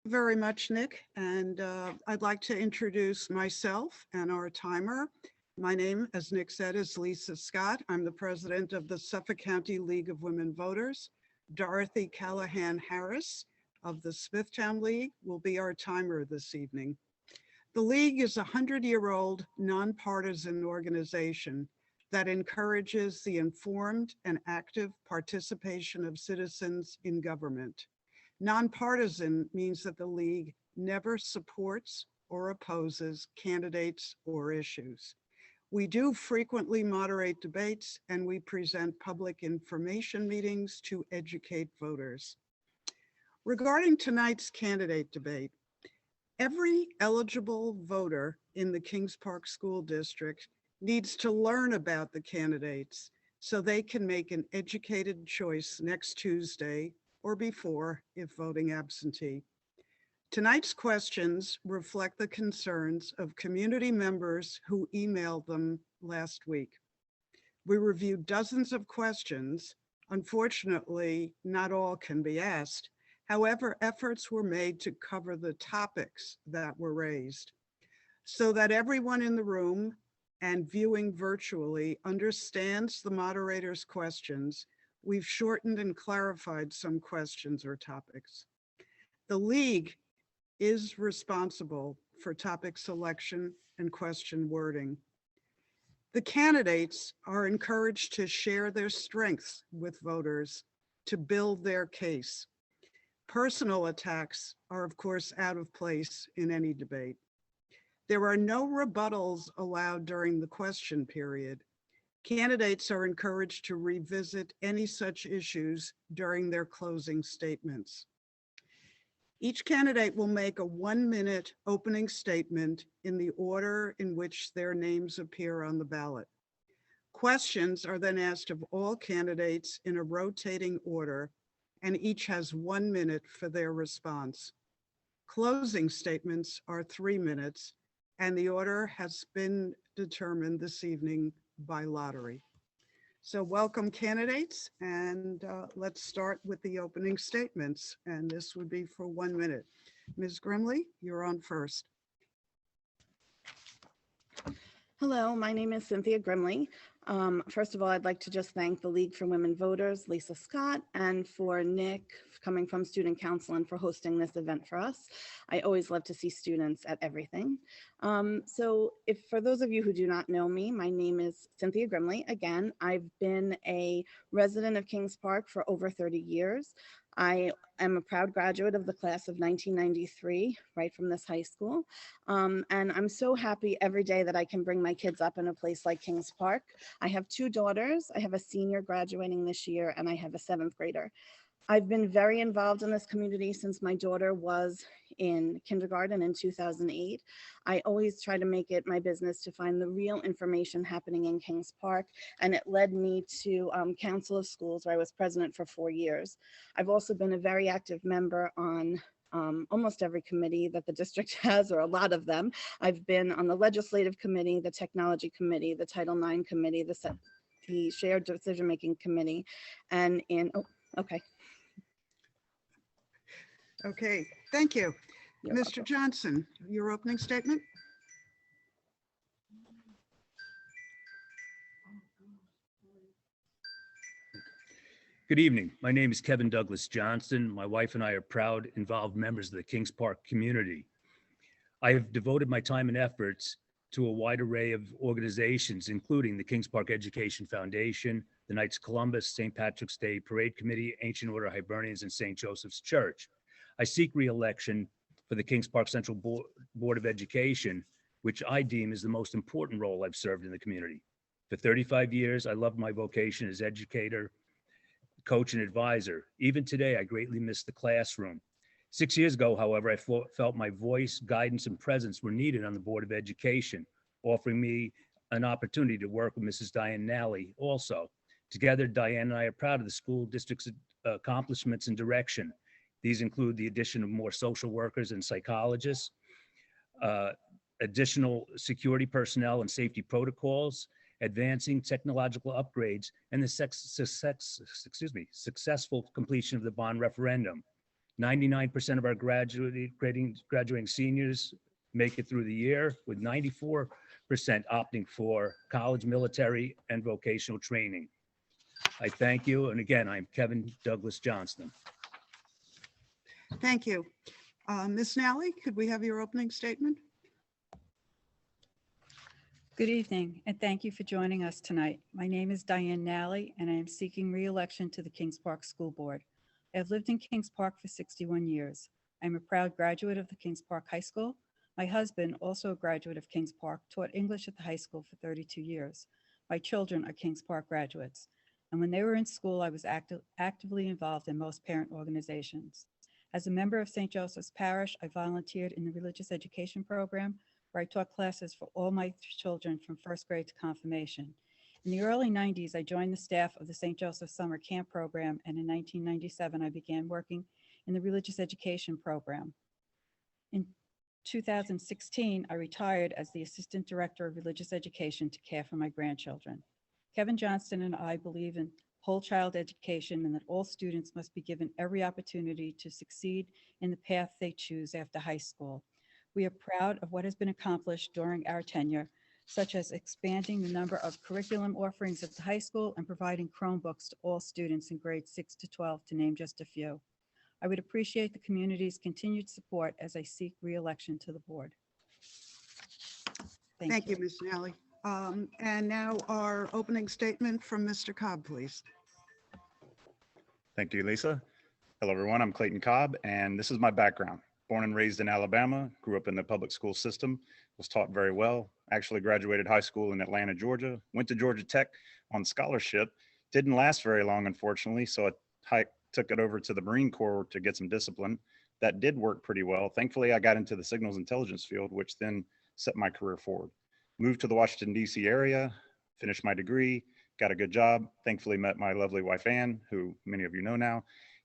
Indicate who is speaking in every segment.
Speaker 1: very much, Nick. And I'd like to introduce myself and our timer. My name, as Nick said, is Lisa Scott. I'm the president of the Suffolk County League of Women Voters. Dorothy Callahan Harris of the Smithtown League will be our timer this evening. The League is a 100-year-old nonpartisan organization that encourages the informed and active participation of citizens in government. Nonpartisan means that the League never supports or opposes candidates or issues. We do frequently moderate debates, and we present public information meetings to educate voters. Regarding tonight's candidate debate, every eligible voter in the Kings Park School District needs to learn about the candidates so they can make an educated choice next Tuesday or before if voting absentee. Tonight's questions reflect the concerns of community members who emailed them last week. We reviewed dozens of questions. Unfortunately, not all can be asked. However, efforts were made to cover the topics that were raised so that everyone in the room and viewing virtually understands the moderator's questions. We've shortened and clarified some questions or topics. The League is responsible for topic selection and question wording. The candidates are encouraged to share their strengths with voters to build their case. Personal attacks are, of course, out of place in any debate. There are no rebuttals allowed during the question period. Candidates are encouraged to revisit any such issues during their closing statements. Each candidate will make a 1-minute opening statement in the order in which their names appear on the ballot. Questions are then asked of all candidates in a rotating order, and each has 1 minute for their response. Closing statements are 3 minutes, and the order has been determined this evening by lottery. So welcome candidates, and let's start with the opening statements, and this would be for 1 minute. Ms. Grimley, you're on first.
Speaker 2: Hello, my name is Cynthia Grimley. First of all, I'd like to just thank the League for Women Voters, Lisa Scott, and for Nick coming from Student Council and for hosting this event for us. I always love to see students at everything. So if for those of you who do not know me, my name is Cynthia Grimley. Again, I've been a resident of Kings Park for over 30 years. I am a proud graduate of the class of 1993, right from this high school. And I'm so happy every day that I can bring my kids up in a place like Kings Park. I have 2 daughters. I have a senior graduating this year, and I have a 7th grader. I've been very involved in this community since my daughter was in kindergarten in 2008. I always try to make it my business to find the real information happening in Kings Park, and it led me to Council of Schools, where I was president for 4 years. I've also been a very active member on almost every committee that the district has, or a lot of them. I've been on the legislative committee, the technology committee, the Title IX committee, the shared decision-making committee, and okay.
Speaker 1: Okay, thank you.
Speaker 2: You're
Speaker 1: Mr.
Speaker 2: welcome.
Speaker 1: Johnson, your opening statement?
Speaker 3: Good evening. My name is Kevin Douglas Johnson. My wife and I are proud, involved members of the Kings Park community. I have devoted my time and efforts to a wide array of organizations, including the Kings Park Education Foundation, the Knights of Columbus, St. Patrick's Day Parade Committee, Ancient Order Hibernians, and St. Joseph's Church. I seek re-election for the Kings Park Central Board of Education, which I deem is the most important role I've served in the community. For 35 years, I loved my vocation as educator, coach, and advisor. Even today, I greatly miss the classroom. 6 years ago, however, I felt my voice, guidance, and presence were needed on the Board of Education, offering me an opportunity to work with Mrs. Diane Nally also. Together, Diane and I are proud of the school district's accomplishments and direction. These include the addition of more social workers and psychologists, additional security personnel and safety protocols, advancing technological upgrades, and the successful completion of the bond referendum. 99% of our graduating seniors make it through the year, with 94% opting for college, military, and vocational training. I thank you. And again, I'm Kevin Douglas Johnston.
Speaker 1: Thank you. Ms. Nally, could we have your opening statement?
Speaker 4: Good evening, and thank you for joining us tonight. My name is Diane Nally, and I am seeking re-election to the Kings Park School Board. I have lived in Kings Park for 61 years. I'm a proud graduate of the Kings Park High School. My husband, also a graduate of Kings Park, taught English at the high school for 32 years. My children are Kings Park graduates. And when they were in school, I was actively involved in most parent organizations. As a member of St. Joseph's Parish, I volunteered in the religious education program, where I taught classes for all my children from first grade to confirmation. In the early 90s, I joined the staff of the St. Joseph Summer Camp program, and in 1997, I began working in the religious education program. In 2016, I retired as the Assistant Director of Religious Education to care for my grandchildren. Kevin Johnston and I believe in whole child education and that all students must be given every opportunity to succeed in the path they choose after high school. We are proud of what has been accomplished during our tenure, such as expanding the number of curriculum offerings at the high school and providing Chromebooks to all students in grades 6 to 12, to name just a few. I would appreciate the community's continued support as I seek re-election to the board.
Speaker 1: Thank you, Ms. Nally. And now our opening statement from Mr. Cobb, please.
Speaker 5: Thank you, Lisa. Hello, everyone. I'm Clayton Cobb, and this is my background. Born and raised in Alabama, grew up in the public school system, was taught very well, actually graduated high school in Atlanta, Georgia, went to Georgia Tech on scholarship. Didn't last very long, unfortunately, so I took it over to the Marine Corps to get some discipline. That did work pretty well. Thankfully, I got into the signals intelligence field, which then set my career forward. Moved to the Washington, D.C. area, finished my degree, got a good job, thankfully met my lovely wife, Ann, who many of you know now,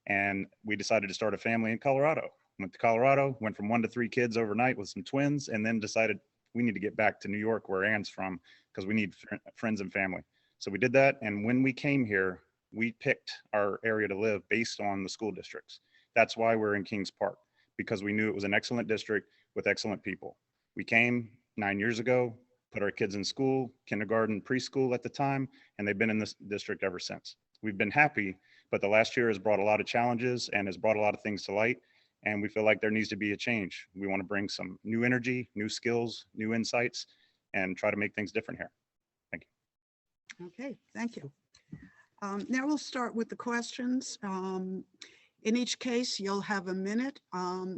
Speaker 5: and we decided to start a family in Colorado. Went to Colorado, went from 1 to 3 kids overnight with some twins, and then decided we need to get back to New York, where Ann's from, because we need friends and family. So we did that, and when we came here, we picked our area to live based on the school districts. That's why we're in Kings Park, because we knew it was an excellent district with excellent people. We came 9 years ago, put our kids in school, kindergarten, preschool at the time, and they've been in this district ever since. We've been happy, but the last year has brought a lot of challenges and has brought a lot of things to light. And we feel like there needs to be a change. We want to bring some new energy, new skills, new insights, and try to make things different here. Thank you.
Speaker 1: Okay, thank you. Now we'll start with the questions. In each case, you'll have a minute.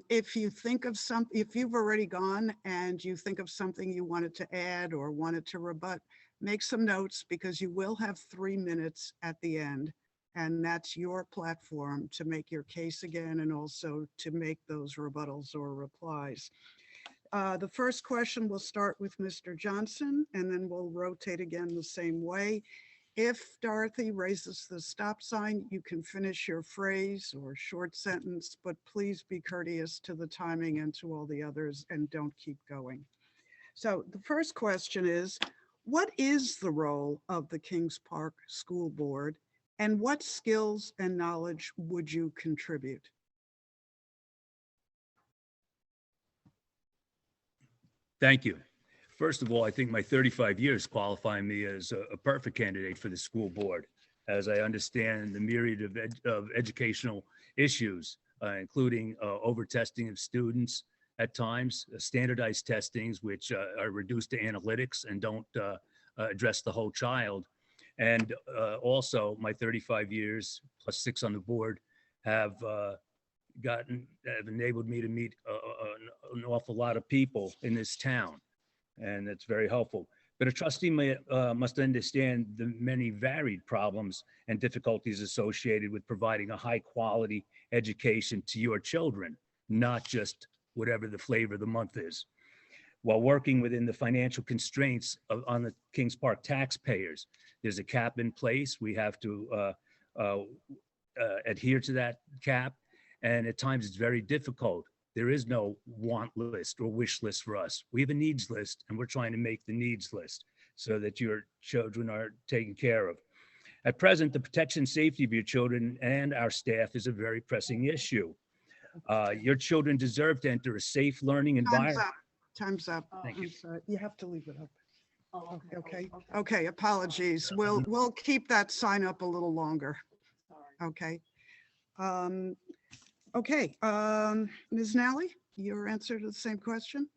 Speaker 1: If you think of if you've already gone and you think of something you wanted to add or wanted to rebut, make some notes, because you will have 3 minutes at the end. And that's your platform to make your case again and also to make those rebuttals or replies. The first question will start with Mr. Johnson, and then we'll rotate again the same way. If Dorothy raises the stop sign, you can finish your phrase or short sentence, but please be courteous to the timing and to all the others and don't keep going. So the first question is, what is the role of the Kings Park School Board? And what skills and knowledge would you contribute?
Speaker 3: Thank you. First of all, I think my 35 years qualify me as a perfect candidate for the school board, as I understand the myriad of educational issues, including over-testing of students at times, standardized testings, which are reduced to analytics and don't address the whole child. And also my 35 years plus 6 on the board have enabled me to meet an awful lot of people in this town. And that's very helpful. But a trustee must understand the many varied problems and difficulties associated with providing a high quality education to your children, not just whatever the flavor of the month is. While working within the financial constraints on the Kings Park taxpayers, there's a cap in place. We have to adhere to that cap. And at times it's very difficult. There is no want list or wish list for us. We have a needs list, and we're trying to make the needs list so that your children are taken care of. At present, the protection and safety of your children and our staff is a very pressing issue. Your children deserve to enter a safe learning
Speaker 1: Time's
Speaker 3: environment.
Speaker 1: up. Time's up.
Speaker 3: Thank
Speaker 1: I'm
Speaker 3: you.
Speaker 1: sorry. You have to leave it up. Okay, okay, apologies. We'll keep that sign up a little longer. Okay. Okay, Ms. Nally, your answer to the same question?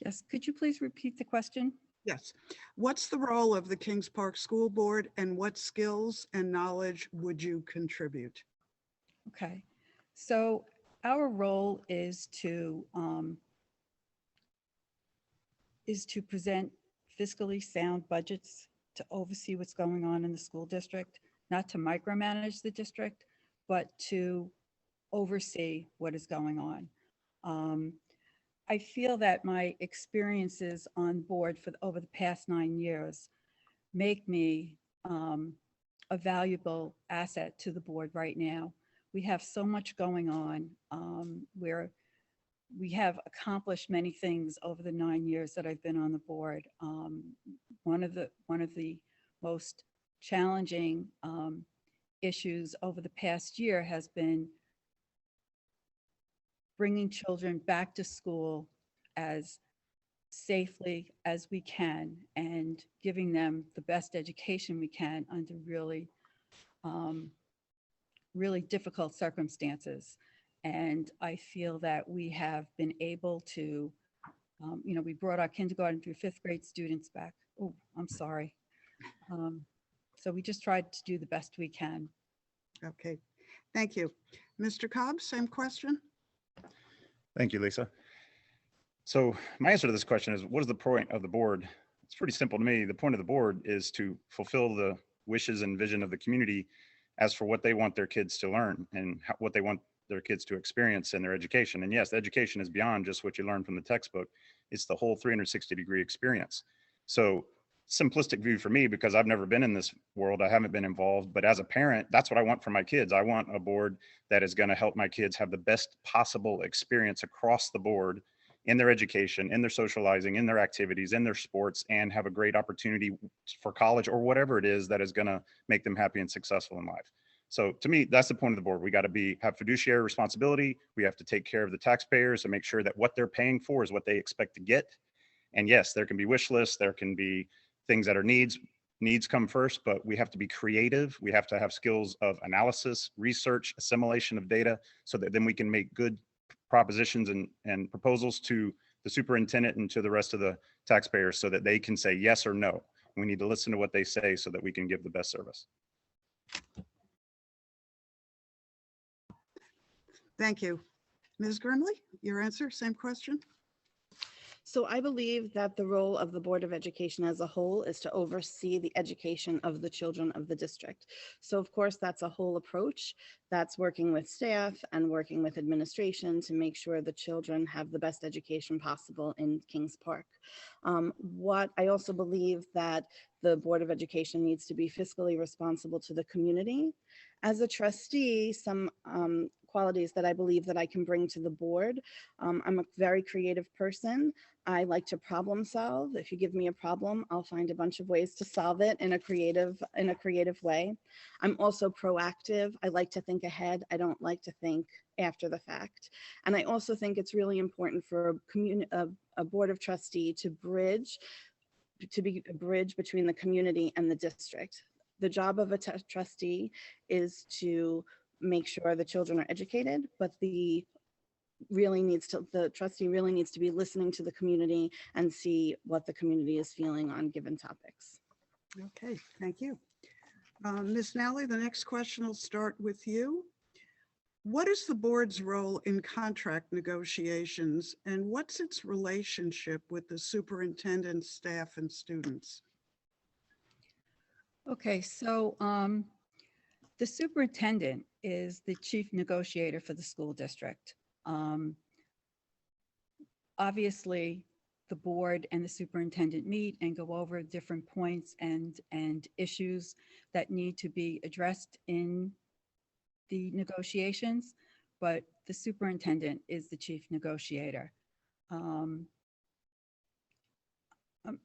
Speaker 4: Yes, could you please repeat the question?
Speaker 1: Yes. What's the role of the Kings Park School Board and what skills and knowledge would you contribute?
Speaker 4: Okay, so our role is to present fiscally sound budgets, to oversee what's going on in the school district, not to micromanage the district, but to oversee what is going on. I feel that my experiences on board over the past 9 years make me a valuable asset to the board right now. We have so much going on where we have accomplished many things over the 9 years that I've been on the board. One of the most challenging issues over the past year has been bringing children back to school as safely as we can and giving them the best education we can under really, really difficult circumstances. And I feel that we have been able to, we brought our kindergarten through 5th grade students back. Oh, I'm sorry. So we just tried to do the best we can.
Speaker 1: Okay, thank you. Mr. Cobb, same question?
Speaker 5: Thank you, Lisa. So my answer to this question is, what is the point of the board? It's pretty simple to me. The point of the board is to fulfill the wishes and vision of the community as for what they want their kids to learn and what they want their kids to experience in their education. And yes, education is beyond just what you learn from the textbook. It's the whole 360-degree experience. So simplistic view for me, because I've never been in this world, I haven't been involved, but as a parent, that's what I want for my kids. I want a board that is going to help my kids have the best possible experience across the board in their education, in their socializing, in their activities, in their sports, and have a great opportunity for college or whatever it is that is going to make them happy and successful in life. So to me, that's the point of the board. We got to have fiduciary responsibility. We have to take care of the taxpayers and make sure that what they're paying for is what they expect to get. And yes, there can be wish lists. There can be things that are needs come first, but we have to be creative. We have to have skills of analysis, research, assimilation of data, so that then we can make good propositions and proposals to the superintendent and to the rest of the taxpayers so that they can say yes or no. We need to listen to what they say so that we can give the best service.
Speaker 1: Thank you. Ms. Grimley, your answer, same question?
Speaker 2: So I believe that the role of the Board of Education as a whole is to oversee the education of the children of the district. So of course, that's a whole approach. That's working with staff and working with administration to make sure the children have the best education possible in Kings Park. What I also believe that the Board of Education needs to be fiscally responsible to the community. As a trustee, some qualities that I believe that I can bring to the board. I'm a very creative person. I like to problem solve. If you give me a problem, I'll find a bunch of ways to solve it in a creative way. I'm also proactive. I like to think ahead. I don't like to think after the fact. And I also think it's really important for a board of trustee to be a bridge between the community and the district. The job of a trustee is to make sure the children are educated, but the trustee really needs to be listening to the community and see what the community is feeling on given topics.
Speaker 1: Okay, thank you. Ms. Nally, the next question will start with you. What is the board's role in contract negotiations and what's its relationship with the superintendent, staff, and students?
Speaker 4: Okay, so the superintendent is the chief negotiator for the school district. Obviously, the board and the superintendent meet and go over different points and issues that need to be addressed in the negotiations, but the superintendent is the chief negotiator.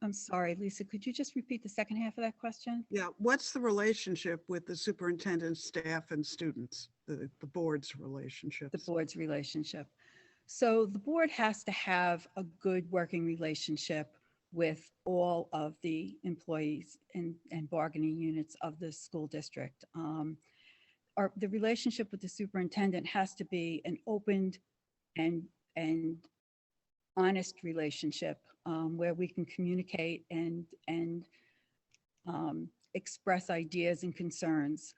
Speaker 4: I'm sorry, Lisa, could you just repeat the second half of that question?
Speaker 1: Yeah, what's the relationship with the superintendent, staff, and students, the board's
Speaker 4: The
Speaker 1: relationships?
Speaker 4: board's relationship. So the board has to have a good working relationship with all of the employees and bargaining units of the school district. The relationship with the superintendent has to be an open and honest relationship, where we can communicate and express ideas and concerns.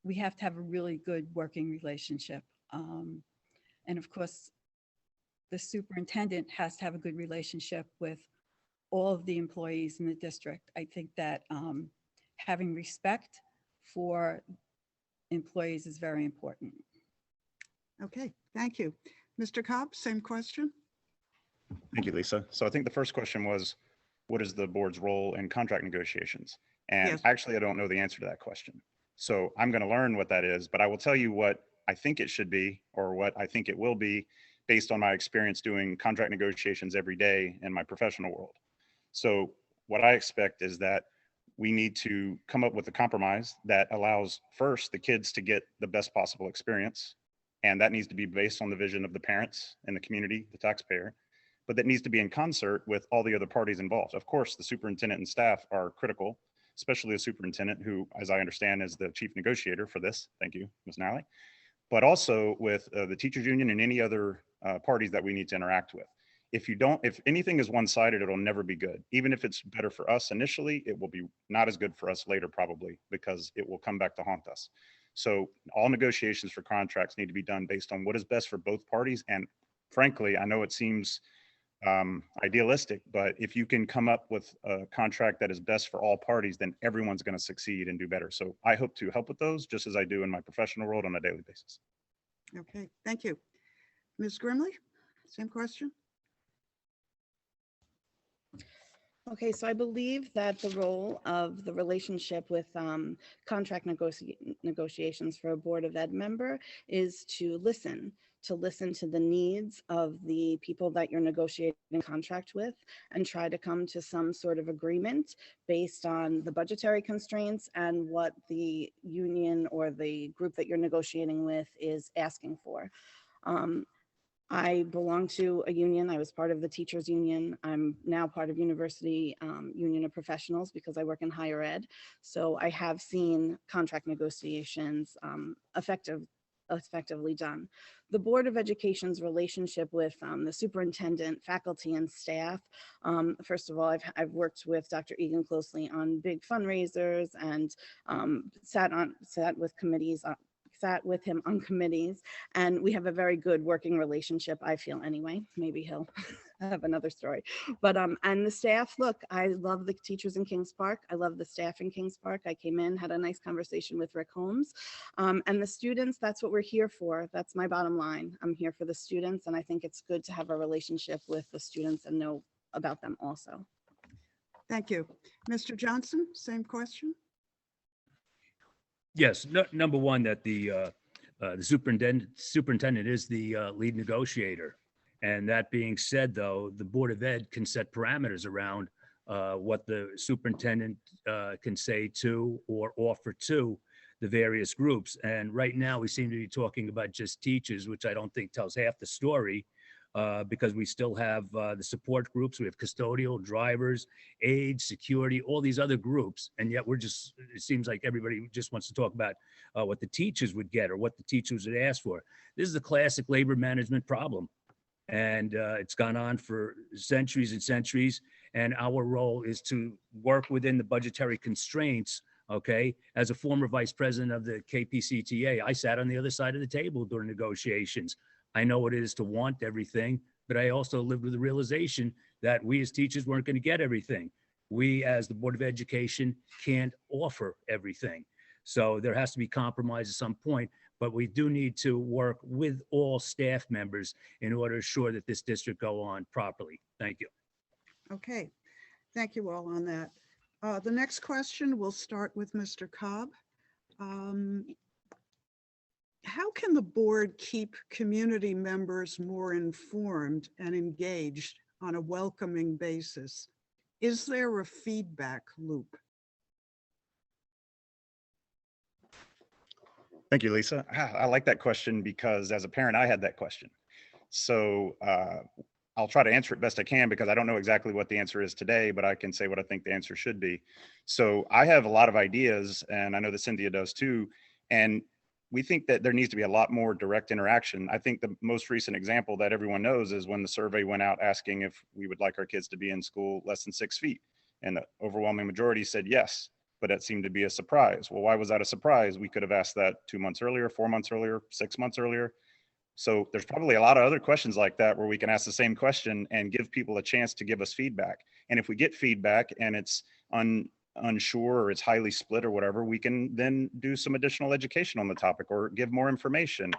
Speaker 4: We have to have a really good working relationship. And of course, the superintendent has to have a good relationship with all of the employees in the district. I think that having respect for employees is very important.
Speaker 1: Okay, thank you. Mr. Cobb, same question?
Speaker 5: Thank you, Lisa. So I think the first question was, what is the board's role in contract negotiations? And
Speaker 1: Yes.
Speaker 5: actually, I don't know the answer to that question. So I'm going to learn what that is, but I will tell you what I think it should be, or what I think it will be, based on my experience doing contract negotiations every day in my professional world. So what I expect is that we need to come up with a compromise that allows first the kids to get the best possible experience. And that needs to be based on the vision of the parents and the community, the taxpayer, but that needs to be in concert with all the other parties involved. Of course, the superintendent and staff are critical, especially the superintendent, who, as I understand, is the chief negotiator for this. Thank you, Ms. Nally. But also with the teachers union and any other parties that we need to interact with. If anything is one-sided, it'll never be good. Even if it's better for us initially, it will be not as good for us later, probably, because it will come back to haunt us. So all negotiations for contracts need to be done based on what is best for both parties. And frankly, I know it seems idealistic, but if you can come up with a contract that is best for all parties, then everyone's going to succeed and do better. So I hope to help with those, just as I do in my professional world on a daily basis.
Speaker 1: Okay, thank you. Ms. Grimley, same question?
Speaker 2: Okay, so I believe that the role of the relationship with contract negotiations for a Board of Ed member is to listen to the needs of the people that you're negotiating a contract with and try to come to some sort of agreement based on the budgetary constraints and what the union or the group that you're negotiating with is asking for. I belong to a union. I was part of the teachers union. I'm now part of University Union of Professionals because I work in higher ed. So I have seen contract negotiations effectively done. The Board of Education's relationship with the superintendent, faculty, and staff. First of all, I've worked with Dr. Egan closely on big fundraisers and sat with committees. Sat with him on committees, and we have a very good working relationship, I feel anyway. Maybe he'll have another story. But and the staff, look, I love the teachers in Kings Park. I love the staff in Kings Park. I came in, had a nice conversation with Rick Holmes. And the students, that's what we're here for. That's my bottom line. I'm here for the students, and I think it's good to have a relationship with the students and know about them also.
Speaker 1: Thank you. Mr. Johnson, same question?
Speaker 3: Yes, number one, that the superintendent is the lead negotiator. And that being said, though, the Board of Ed can set parameters around what the superintendent can say to or offer to the various groups. And right now, we seem to be talking about just teachers, which I don't think tells half the story. Because we still have the support groups, we have custodial, drivers, aides, security, all these other groups. And yet it seems like everybody just wants to talk about what the teachers would get or what the teachers would ask for. This is a classic labor management problem. And it's gone on for centuries and centuries. And our role is to work within the budgetary constraints. Okay, as a former vice president of the KPCTA, I sat on the other side of the table during negotiations. I know what it is to want everything, but I also lived with the realization that we as teachers weren't going to get everything. We as the Board of Education can't offer everything. So there has to be compromise at some point, but we do need to work with all staff members in order to ensure that this district go on properly. Thank you.
Speaker 1: Okay, thank you all on that. The next question, we'll start with Mr. Cobb. How can the board keep community members more informed and engaged on a welcoming basis, Is there a feedback loop?
Speaker 5: Thank you, Lisa. I like that question because as a parent, I had that question. So I'll try to answer it best I can because I don't know exactly what the answer is today, but I can say what I think the answer should be. So I have a lot of ideas, and I know that Cynthia does too. And we think that there needs to be a lot more direct interaction. I think the most recent example that everyone knows is when the survey went out asking if we would like our kids to be in school less than 6 feet. And the overwhelming majority said yes, but it seemed to be a surprise. Well, why was that a surprise? We could have asked that 2 months earlier, 4 months earlier, 6 months earlier. So there's probably a lot of other questions like that where we can ask the same question and give people a chance to give us feedback. And if we get feedback and it's unsure or it's highly split or whatever, we can then do some additional education on the topic or give more information.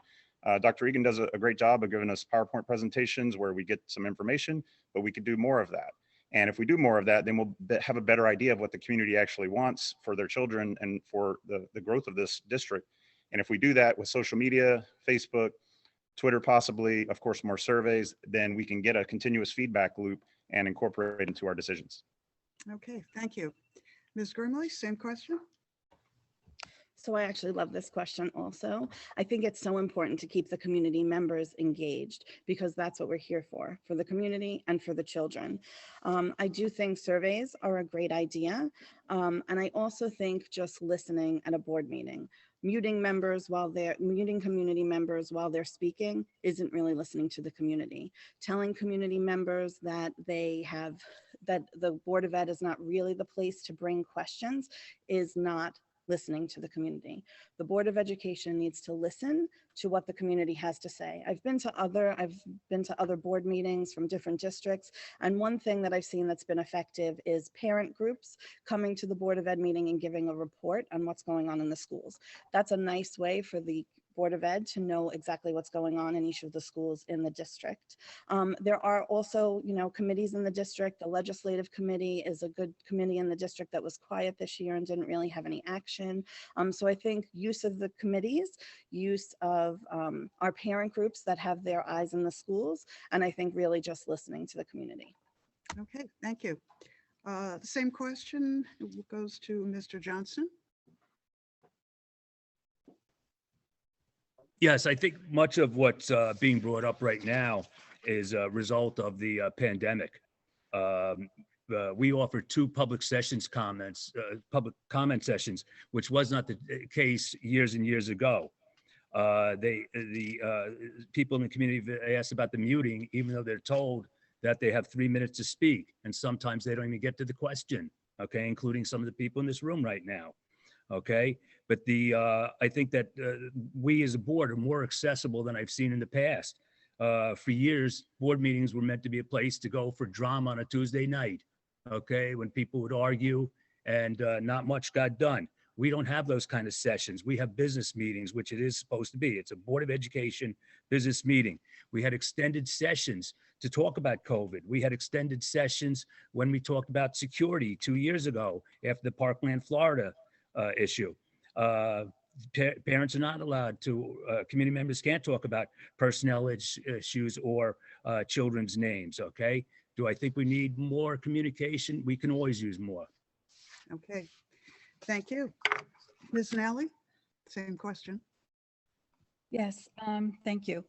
Speaker 5: Dr. Egan does a great job of giving us PowerPoint presentations where we get some information, but we could do more of that. And if we do more of that, then we'll have a better idea of what the community actually wants for their children and for the growth of this district. And if we do that with social media, Facebook, Twitter, possibly, of course, more surveys, then we can get a continuous feedback loop and incorporate it into our decisions.
Speaker 1: Okay, thank you. Ms. Grimley, same question?
Speaker 2: So I actually love this question also. I think it's so important to keep the community members engaged because that's what we're here for the community and for the children. I do think surveys are a great idea. And I also think just listening at a board meeting, muting community members while they're speaking isn't really listening to the community. Telling community members that that the Board of Ed is not really the place to bring questions is not listening to the community. The Board of Education needs to listen to what the community has to say. I've been to other board meetings from different districts, and one thing that I've seen that's been effective is parent groups coming to the Board of Ed meeting and giving a report on what's going on in the schools. That's a nice way for the Board of Ed to know exactly what's going on in each of the schools in the district. There are also, committees in the district. The legislative committee is a good committee in the district that was quiet this year and didn't really have any action. So I think use of the committees, use of our parent groups that have their eyes in the schools, and I think really just listening to the community.
Speaker 1: Okay, thank you. Same question goes to Mr. Johnston.
Speaker 3: Yes, I think much of what's being brought up right now is a result of the pandemic. We offered 2 public public comment sessions, which was not the case years and years ago. The people in the community asked about the muting, even though they're told that they have 3 minutes to speak, and sometimes they don't even get to the question. Okay, including some of the people in this room right now. Okay, but I think that we as a board are more accessible than I've seen in the past. For years, board meetings were meant to be a place to go for drama on a Tuesday night. Okay, when people would argue and not much got done. We don't have those kind of sessions. We have business meetings, which it is supposed to be. It's a Board of Education business meeting. We had extended sessions to talk about COVID. We had extended sessions when we talked about security 2 years ago after the Parkland, Florida issue. Parents are not allowed to, community members can't talk about personnel issues or children's names, okay? Do I think we need more communication? We can always use more.
Speaker 1: Okay, thank you. Ms. Nally, same question.
Speaker 4: Yes, thank you.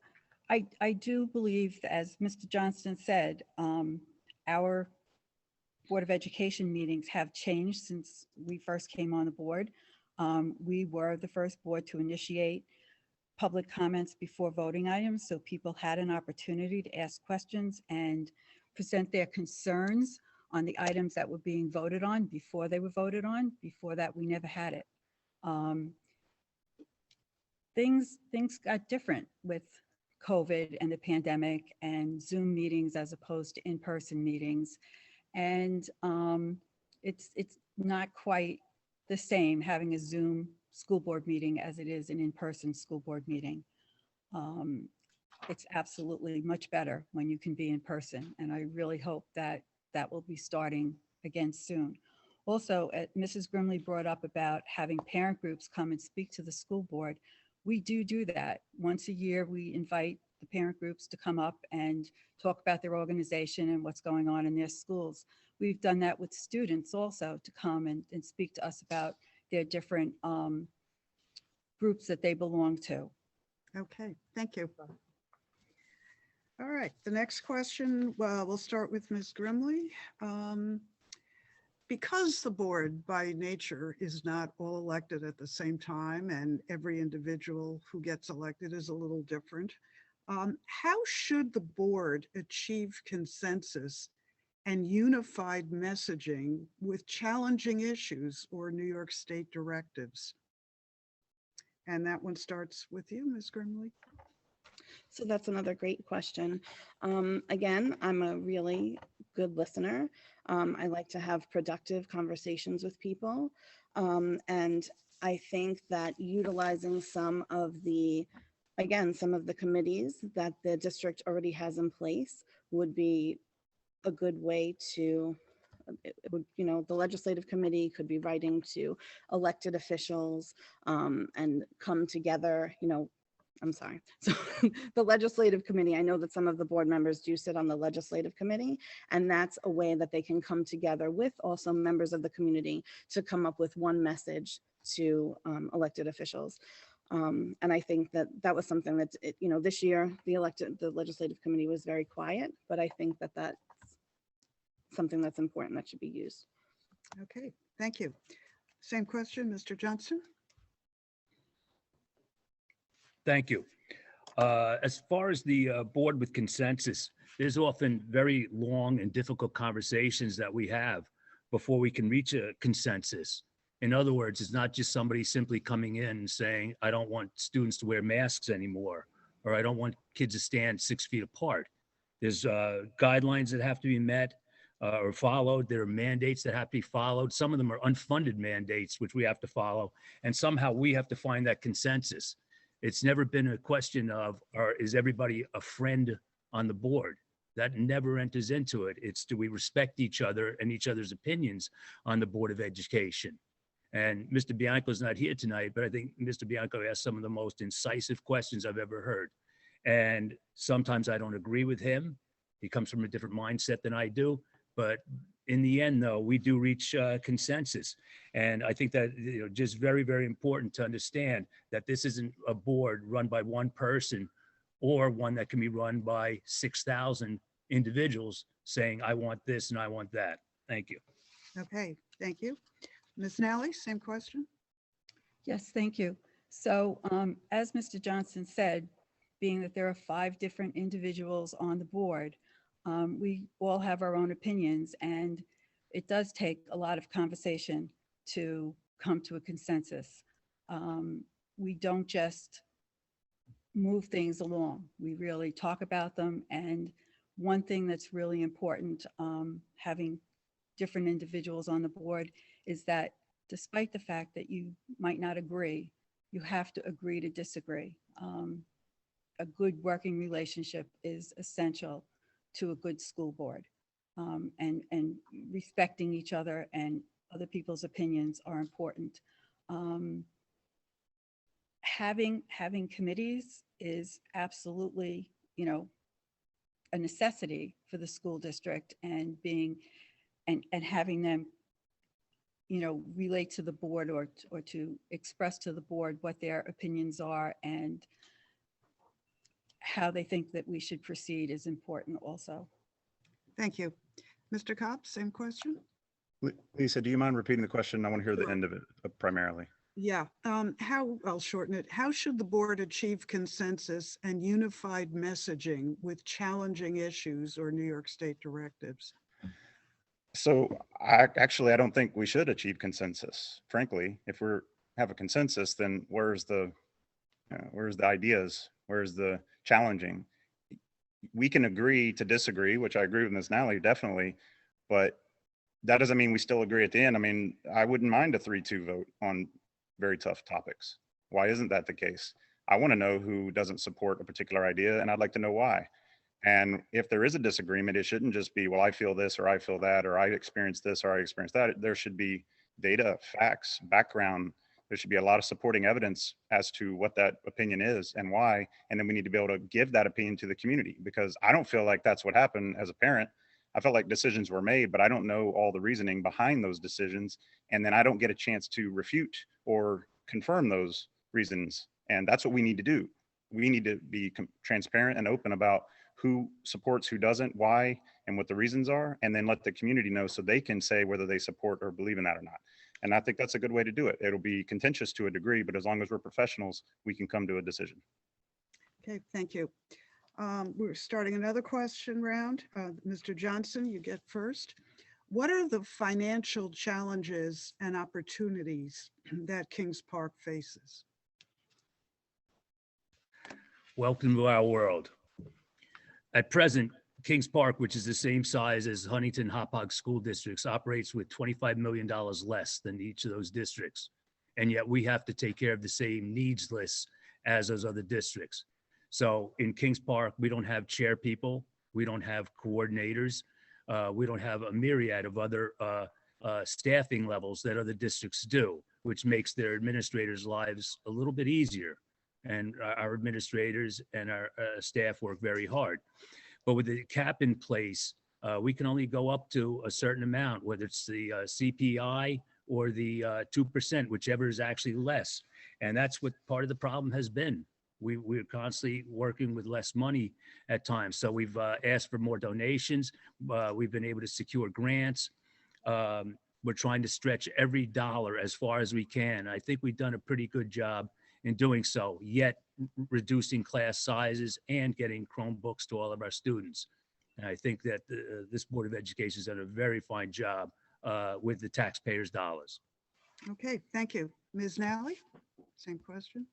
Speaker 4: I do believe, as Mr. Johnston said, our Board of Education meetings have changed since we first came on the board. We were the first board to initiate public comments before voting items, so people had an opportunity to ask questions and present their concerns on the items that were being voted on before they were voted on. Before that, we never had it. Things got different with COVID and the pandemic and Zoom meetings as opposed to in-person meetings. And it's not quite the same having a Zoom school board meeting as it is an in-person school board meeting. It's absolutely much better when you can be in person. And I really hope that that will be starting again soon. Also, Mrs. Grimley brought up about having parent groups come and speak to the school board. We do that. Once a year, we invite the parent groups to come up and talk about their organization and what's going on in their schools. We've done that with students also to come and speak to us about their different groups that they belong to.
Speaker 1: Okay, thank you. All right, the next question, well, we'll start with Ms. Grimley. Because the board by nature is not all elected at the same time and every individual who gets elected is a little different, how should the board achieve consensus and unified messaging with challenging issues or New York State directives? And that one starts with you, Ms. Grimley.
Speaker 2: So that's another great question. Again, I'm a really good listener. I like to have productive conversations with people. And I think that utilizing some of the committees that the district already has in place would be a good way to, it would, the legislative committee could be writing to elected officials and come together, I'm sorry. So the legislative committee, I know that some of the board members do sit on the legislative committee, and that's a way that they can come together with also members of the community to come up with one message to elected officials. And I think that that was something that, this year, the legislative committee was very quiet, but I think that that's something that's important that should be used.
Speaker 1: Okay, thank you. Same question, Mr. Johnston.
Speaker 3: Thank you. As far as the board with consensus, there's often very long and difficult conversations that we have before we can reach a consensus. In other words, it's not just somebody simply coming in and saying, I don't want students to wear masks anymore, or I don't want kids to stand 6 feet apart. There's guidelines that have to be met or followed. There are mandates that have to be followed. Some of them are unfunded mandates, which we have to follow. And somehow we have to find that consensus. It's never been a question of, is everybody a friend on the board? That never enters into it. It's, do we respect each other and each other's opinions on the Board of Education? And Mr. Bianco's not here tonight, but I think Mr. Bianco asked some of the most incisive questions I've ever heard. And sometimes I don't agree with him. He comes from a different mindset than I do. But in the end, though, we do reach consensus. And I think that, just very, very important to understand that this isn't a board run by one person or one that can be run by 6,000 individuals saying, I want this and I want that. Thank you.
Speaker 1: Okay, thank you. Ms. Nally, same question.
Speaker 4: Yes, thank you. So as Mr. Johnston said, being that there are 5 different individuals on the board, we all have our own opinions, and it does take a lot of conversation to come to a consensus. We don't just move things along. We really talk about them. And one thing that's really important, having different individuals on the board, is that despite the fact that you might not agree, you have to agree to disagree. A good working relationship is essential to a good school board, and respecting each other and other people's opinions are important. Having committees is absolutely, a necessity for the school district, and having them, relate to the board or to express to the board what their opinions are and how they think that we should proceed is important also.
Speaker 1: Thank you. Mr. Cobb, same question.
Speaker 5: Lisa, do you mind repeating the question? I want to hear the
Speaker 1: Sure.
Speaker 5: end of it primarily.
Speaker 1: Yeah, I'll shorten it. How should the board achieve consensus and unified messaging with challenging issues or New York State directives?
Speaker 5: So I don't think we should achieve consensus. Frankly, if we have a consensus, then where's the ideas? Where's the challenging? We can agree to disagree, which I agree with Ms. Nally, definitely, but that doesn't mean we still agree at the end. I mean, I wouldn't mind a 3-2 vote on very tough topics. Why isn't that the case? I want to know who doesn't support a particular idea, and I'd like to know why. And if there is a disagreement, it shouldn't just be, well, I feel this, or I feel that, or I experienced this, or I experienced that. There should be data, facts, background There should be a lot of supporting evidence as to what that opinion is and why. And then we need to be able to give that opinion to the community, because I don't feel like that's what happened as a parent. I felt like decisions were made, but I don't know all the reasoning behind those decisions. And then I don't get a chance to refute or confirm those reasons. And that's what we need to do. We need to be transparent and open about who supports, who doesn't, why, and what the reasons are, and then let the community know so they can say whether they support or believe in that or not. And I think that's a good way to do it. It'll be contentious to a degree, but as long as we're professionals, we can come to a decision.
Speaker 1: Okay, thank you. We're starting another question round. Mr. Johnson, you get first. What are the financial challenges and opportunities that Kings Park faces?
Speaker 3: Welcome to our world. At present, Kings Park, which is the same size as Huntington Hauppauge school districts, operates with $25 million less than each of those districts. And yet we have to take care of the same needs lists as those other districts. So in Kings Park, we don't have chair people, we don't have coordinators, we don't have a myriad of other staffing levels that other districts do, which makes their administrators' lives a little bit easier. And our administrators and our staff work very hard. But with the cap in place, we can only go up to a certain amount, whether it's the CPI or the 2%, whichever is actually less. And that's what part of the problem has been. We're constantly working with less money at times. So we've asked for more donations. We've been able to secure grants. We're trying to stretch every dollar as far as we can. I think we've done a pretty good job in doing so, yet reducing class sizes and getting Chromebooks to all of our students. And I think that this Board of Education has done a very fine job with the taxpayers' dollars.
Speaker 1: Okay, thank you. Ms. Nally, same question.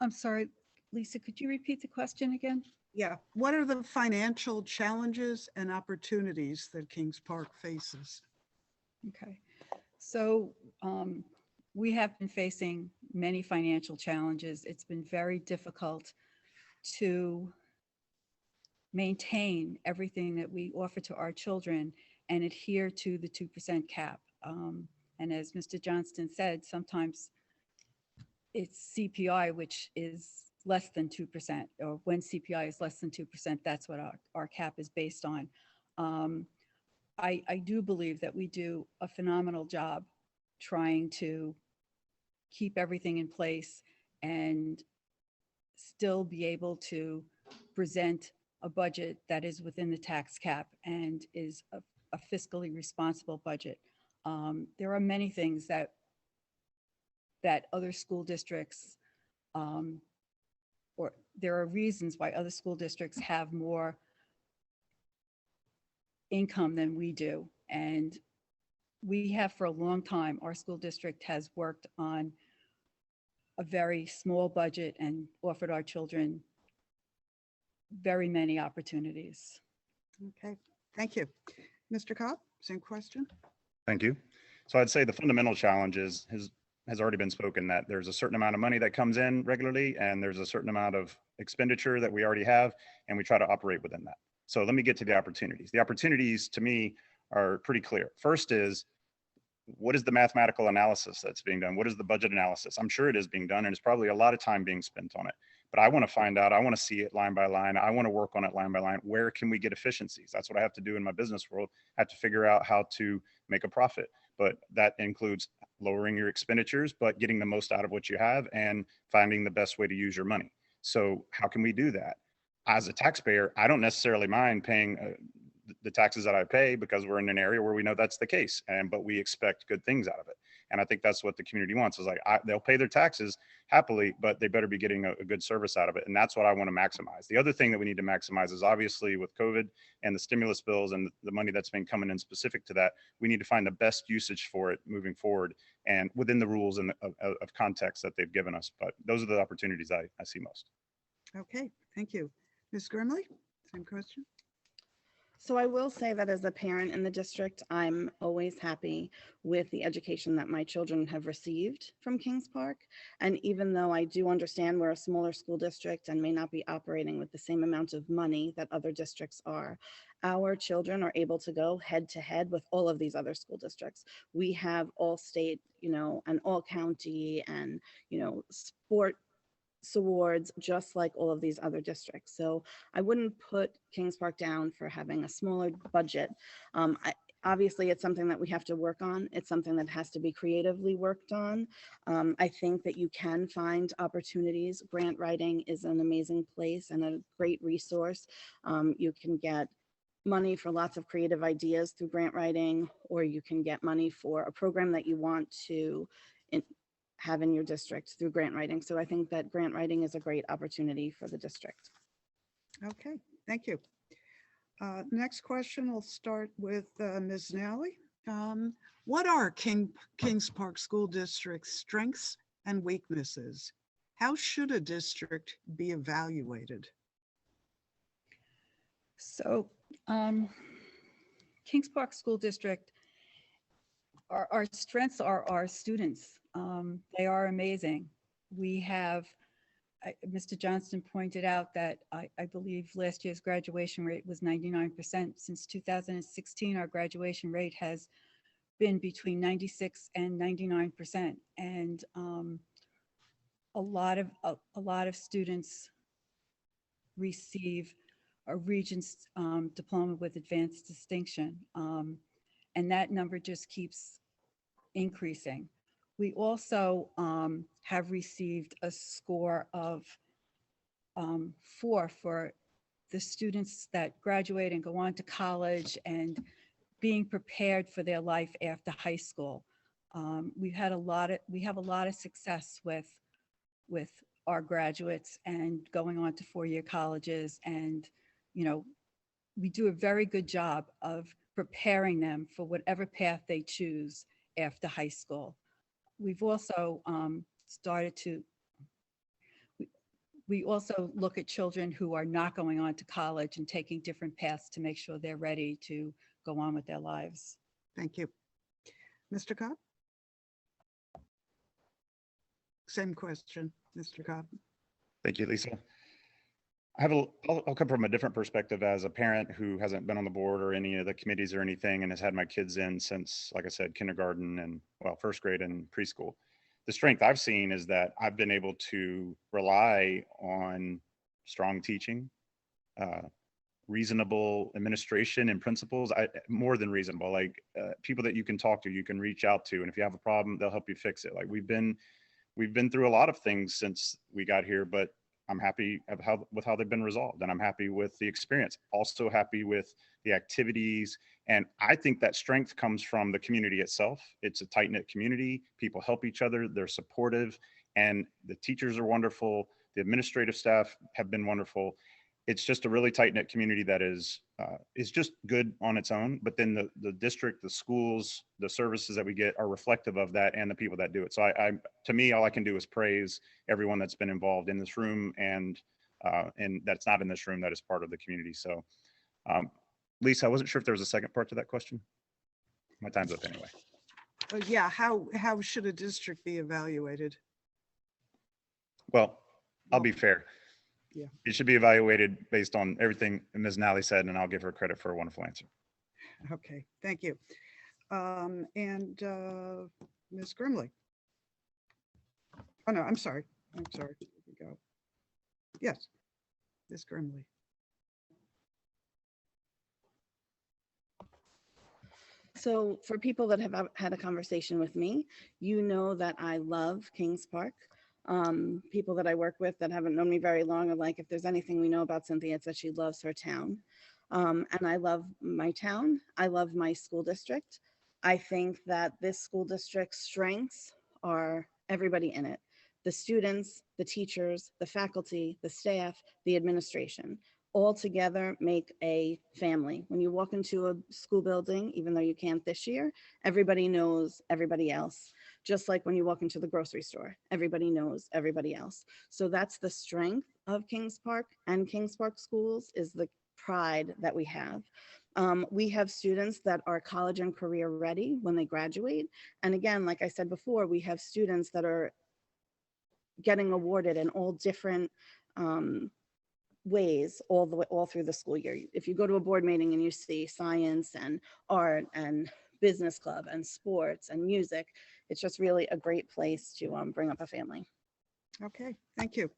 Speaker 4: I'm sorry, Lisa, could you repeat the question again?
Speaker 1: Yeah, what are the financial challenges and opportunities that Kings Park faces?
Speaker 4: Okay, so we have been facing many financial challenges. It's been very difficult to maintain everything that we offer to our children and adhere to the 2% cap. And as Mr. Johnston said, sometimes it's CPI, which is less than 2%, or when CPI is less than 2%, that's what our cap is based on. I do believe that we do a phenomenal job trying to keep everything in place and still be able to present a budget that is within the tax cap and is a fiscally responsible budget. There are many things that other school districts, or there are reasons why other school districts have more income than we do. And we have for a long time, our school district has worked on a very small budget and offered our children very many opportunities.
Speaker 1: Okay, thank you. Mr. Cobb, same question.
Speaker 5: Thank you. So I'd say the fundamental challenge has already been spoken, that there's a certain amount of money that comes in regularly and there's a certain amount of expenditure that we already have, and we try to operate within that. So let me get to the opportunities. The opportunities to me are pretty clear. First is, what is the mathematical analysis that's being done? What is the budget analysis? I'm sure it is being done, and it's probably a lot of time being spent on it. But I want to find out, I want to see it line by line. I want to work on it line by line. Where can we get efficiencies? That's what I have to do in my business world. I have to figure out how to make a profit. But that includes lowering your expenditures, but getting the most out of what you have and finding the best way to use your money. So how can we do that? As a taxpayer, I don't necessarily mind paying the taxes that I pay, because we're in an area where we know that's the case, but we expect good things out of it. And I think that's what the community wants, is like, they'll pay their taxes happily, but they better be getting a good service out of it. And that's what I want to maximize. The other thing that we need to maximize is, obviously with COVID and the stimulus bills and the money that's been coming in specific to that, we need to find the best usage for it moving forward and within the rules and of context that they've given us. But those are the opportunities I see most.
Speaker 1: Okay, thank you. Ms. Grimley, same question.
Speaker 2: So I will say that as a parent in the district, I'm always happy with the education that my children have received from Kings Park. And even though I do understand we're a smaller school district and may not be operating with the same amount of money that other districts are, our children are able to go head to head with all of these other school districts. We have all state, and all county and, sport awards, just like all of these other districts. So I wouldn't put Kings Park down for having a smaller budget. Obviously, it's something that we have to work on. It's something that has to be creatively worked on. I think that you can find opportunities. Grant writing is an amazing place and a great resource. You can get money for lots of creative ideas through grant writing, or you can get money for a program that you want to have in your district through grant writing. So I think that grant writing is a great opportunity for the district.
Speaker 1: Okay, thank you. Next question, we'll start with Ms. Nally. What are Kings Park School District's strengths and weaknesses? How should a district be evaluated?
Speaker 4: So Kings Park School District, our strengths are our students. They are amazing. We have, Mr. Johnston pointed out that I believe last year's graduation rate was 99%. Since 2016, our graduation rate has been between 96 and 99%. And a lot of students receive a Regents diploma with advanced distinction. And that number just keeps increasing. We also have received a score of 4 for the students that graduate and go on to college and being prepared for their life after high school. We have a lot of success with our graduates and going on to 4-year colleges, and we do a very good job of preparing them for whatever path they choose after high school. We've also we also look at children who are not going on to college and taking different paths to make sure they're ready to go on with their lives.
Speaker 1: Thank you. Mr. Cobb? Same question, Mr. Cobb.
Speaker 5: Thank you, Lisa. I'll come from a different perspective as a parent who hasn't been on the board or any of the committees or anything, and has had my kids in since, like I said, kindergarten and, well, first grade and preschool. The strength I've seen is that I've been able to rely on strong teaching, reasonable administration and principals, more than reasonable, like people that you can talk to, you can reach out to, and if you have a problem, they'll help you fix it. Like we've been through a lot of things since we got here, but I'm happy with how they've been resolved, and I'm happy with the experience. Also happy with the activities, and I think that strength comes from the community itself. It's a tight-knit community. People help each other. They're supportive, and the teachers are wonderful. The administrative staff have been wonderful. It's just a really tight-knit community that is just good on its own. But then the district, the schools, the services that we get are reflective of that and the people that do it. So to me, all I can do is praise everyone that's been involved in this room and that's not in this room, that is part of the community. So Lisa, I wasn't sure if there was a second part to that question. My time's up anyway.
Speaker 1: Yeah, how should a district be evaluated?
Speaker 5: Well, I'll be fair.
Speaker 1: Yeah.
Speaker 5: It should be evaluated based on everything Ms. Nally said, and I'll give her credit for a wonderful answer.
Speaker 1: Okay, thank you. And Ms. Grimley. Oh, no, I'm sorry. Here we go. Yes, Ms. Grimley.
Speaker 2: So for people that have had a conversation with me, you know that I love Kings Park. People that I work with that haven't known me very long are like, if there's anything we know about Cynthia, it's that she loves her town. And I love my town. I love my school district. I think that this school district's strengths are everybody in it. The students, the teachers, the faculty, the staff, the administration, all together make a family. When you walk into a school building, even though you can't this year, everybody knows everybody else. Just like when you walk into the grocery store, everybody knows everybody else. So that's the strength of Kings Park and Kings Park schools, is the pride that we have. We have students that are college and career ready when they graduate. And again, like I said before, we have students that are getting awarded in all different ways all through the school year. If you go to a board meeting and you see science and art and business club and sports and music, it's just really a great place to bring up a family.
Speaker 1: Okay, thank you.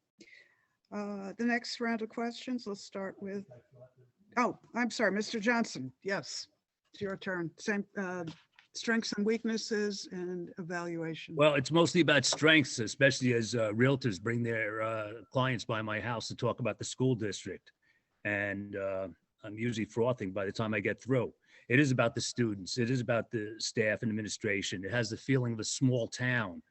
Speaker 1: The next round of questions, let's start with, oh, I'm sorry, Mr. Johnson. Yes, it's your turn. Same strengths and weaknesses and evaluation.
Speaker 3: Well, it's mostly about strengths, especially as realtors bring their clients by my house to talk about the school district. And I'm usually frothing by the time I get through. It is about the students. It is about the staff and administration. It has the feeling of a small town,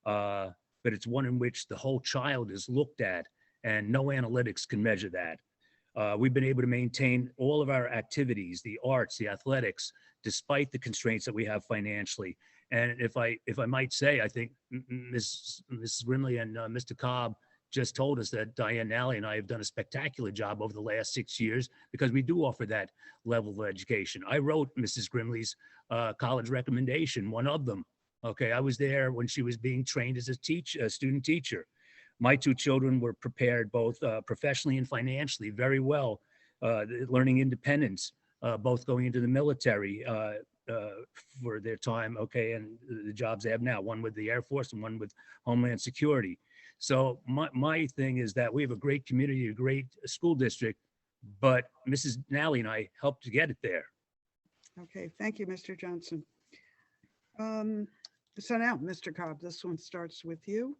Speaker 3: but it's one in which the whole child is looked at, and no analytics can measure that. We've been able to maintain all of our activities, the arts, the athletics, despite the constraints that we have financially. And if I might say, I think Mrs. Grimley and Mr. Cobb just told us that Diane Nally and I have done a spectacular job over the last 6 years because we do offer that level of education. I wrote Mrs. Grimley's college recommendation, one of them. Okay, I was there when she was being trained as a student teacher. My two children were prepared both professionally and financially very well, learning independence, both going into the military for their time, okay, and the jobs they have now, one with the Air Force and one with Homeland Security. So my thing is that we have a great community, a great school district, but Mrs. Nally and I helped to get it there.
Speaker 1: Okay, thank you, Mr. Johnson. So now, Mr. Cobb, this one starts with you.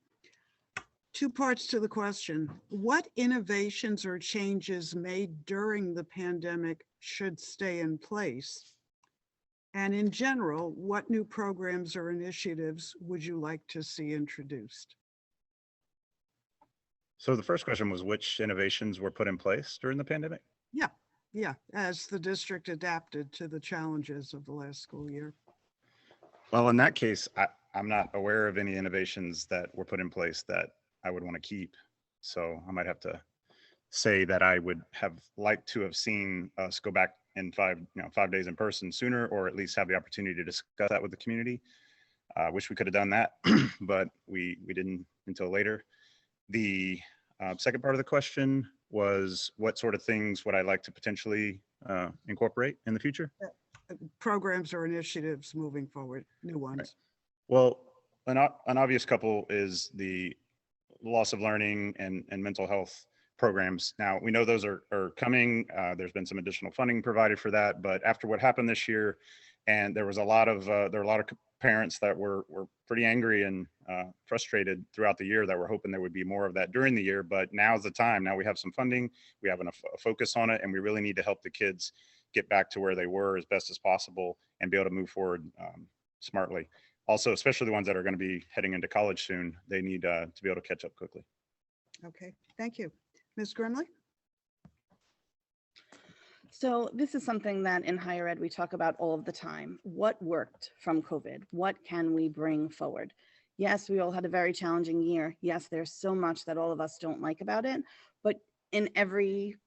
Speaker 1: Two parts to the question. What innovations or changes made during the pandemic should stay in place? And in general, what new programs or initiatives would you like to see introduced?
Speaker 5: So the first question was which innovations were put in place during the pandemic?
Speaker 1: Yeah, as the district adapted to the challenges of the last school year.
Speaker 5: Well, in that case, I'm not aware of any innovations that were put in place that I would want to keep. So I might have to say that I would have liked to have seen us go back in 5 days in person sooner, or at least have the opportunity to discuss that with the community. Wish we could have done that, but we didn't until later. The second part of the question was what sort of things would I like to potentially incorporate in the future?
Speaker 1: Programs or initiatives moving forward, new ones.
Speaker 5: Right. Well, an obvious couple is the loss of learning and mental health programs. Now, we know those are coming. There's been some additional funding provided for that, but after what happened this year, and there were a lot of parents that were pretty angry and frustrated throughout the year that were hoping there would be more of that during the year. But now's the time. Now we have some funding, we have enough focus on it, and we really need to help the kids get back to where they were as best as possible and be able to move forward smartly. Also, especially the ones that are going to be heading into college soon, they need to be able to catch up quickly.
Speaker 1: Okay, thank you. Ms. Grimley?
Speaker 2: So this is something that in higher ed we talk about all of the time. What worked from COVID? What can we bring forward? Yes, we all had a very challenging year. Yes, there's so much that all of us don't like about it, but in every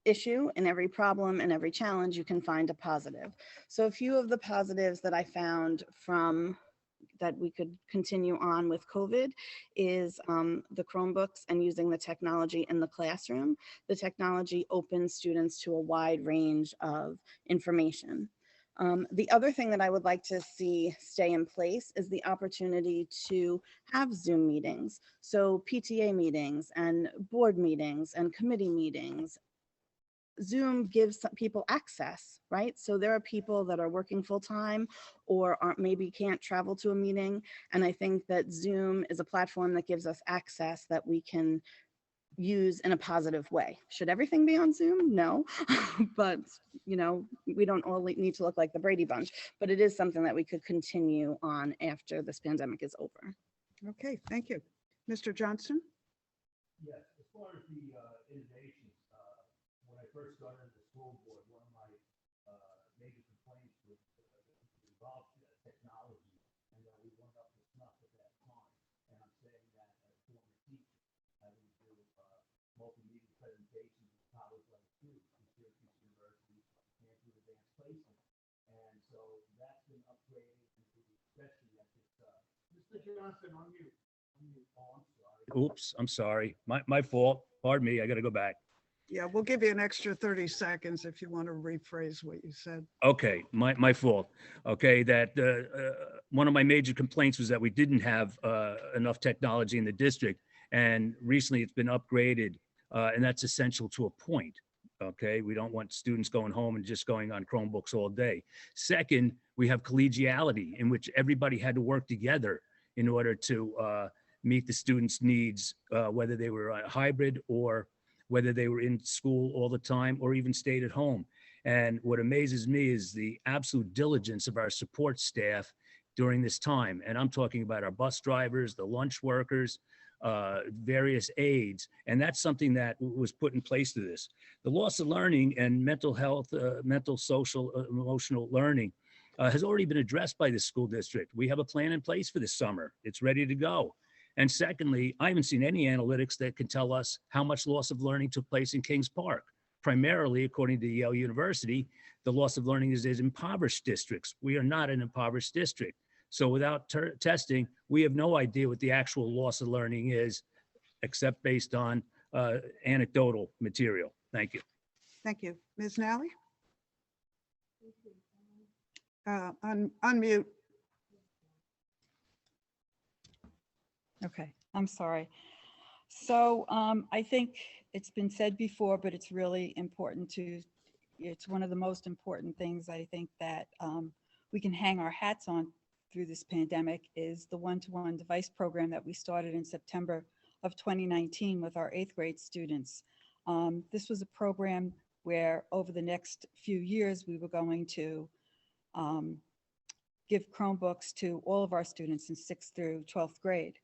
Speaker 2: issue, in every problem, in every challenge, you can find a positive. So a few of the positives that I found from that we could continue on with COVID is the Chromebooks and using the technology in the classroom. The technology opens students to a wide range of information. The other thing that I would like to see stay in place is the opportunity to have Zoom meetings. So PTA meetings and board meetings and committee meetings. Zoom gives some people access, right? So there are people that are working full time or maybe can't travel to a meeting. And I think that Zoom is a platform that gives us access that we can use in a positive way. Should everything be on Zoom? No, but we don't all need to look like the Brady Bunch, but it is something that we could continue on after this pandemic is over.
Speaker 1: Okay, thank you. Mr. Johnson?
Speaker 3: Yes, as far as the innovations, when I first started the school board, one of my major complaints was involved technology, and that we weren't up to snuff at that time. And I'm saying that as a former teacher, having to do multimedia presentations at college like Syracuse University, Stanford advanced placement. And so that's been upgraded, especially at this, Mr. Johnson, on mute. Oh, I'm sorry. Oops, I'm sorry. My fault. Pardon me. I got to go back.
Speaker 1: Yeah, we'll give you an extra 30 seconds if you want to rephrase what you said.
Speaker 3: Okay, my fault. Okay, that one of my major complaints was that we didn't have enough technology in the district, and recently it's been upgraded, and that's essential to a point. Okay, we don't want students going home and just going on Chromebooks all day. Second, we have collegiality in which everybody had to work together in order to meet the students' needs, whether they were a hybrid or whether they were in school all the time or even stayed at home. And what amazes me is the absolute diligence of our support staff during this time. And I'm talking about our bus drivers, the lunch workers, various aides. And that's something that was put in place to this. The loss of learning and mental health, mental, social, emotional learning has already been addressed by the school district. We have a plan in place for this summer. It's ready to go. And secondly, I haven't seen any analytics that can tell us how much loss of learning took place in Kings Park. Primarily, according to Yale University, the loss of learning is in impoverished districts. We are not an impoverished district. So without testing, we have no idea what the actual loss of learning is, except based on anecdotal material. Thank you.
Speaker 1: Thank you. Ms. Nally? Unmute.
Speaker 4: Okay, I'm sorry. So I think it's been said before, but it's really important it's one of the most important things I think that we can hang our hats on through this pandemic is the one-to-one device program that we started in September of 2019 with our 8th grade students. This was a program where over the next few years, we were going to give Chromebooks to all of our students in 6th through 12th grade.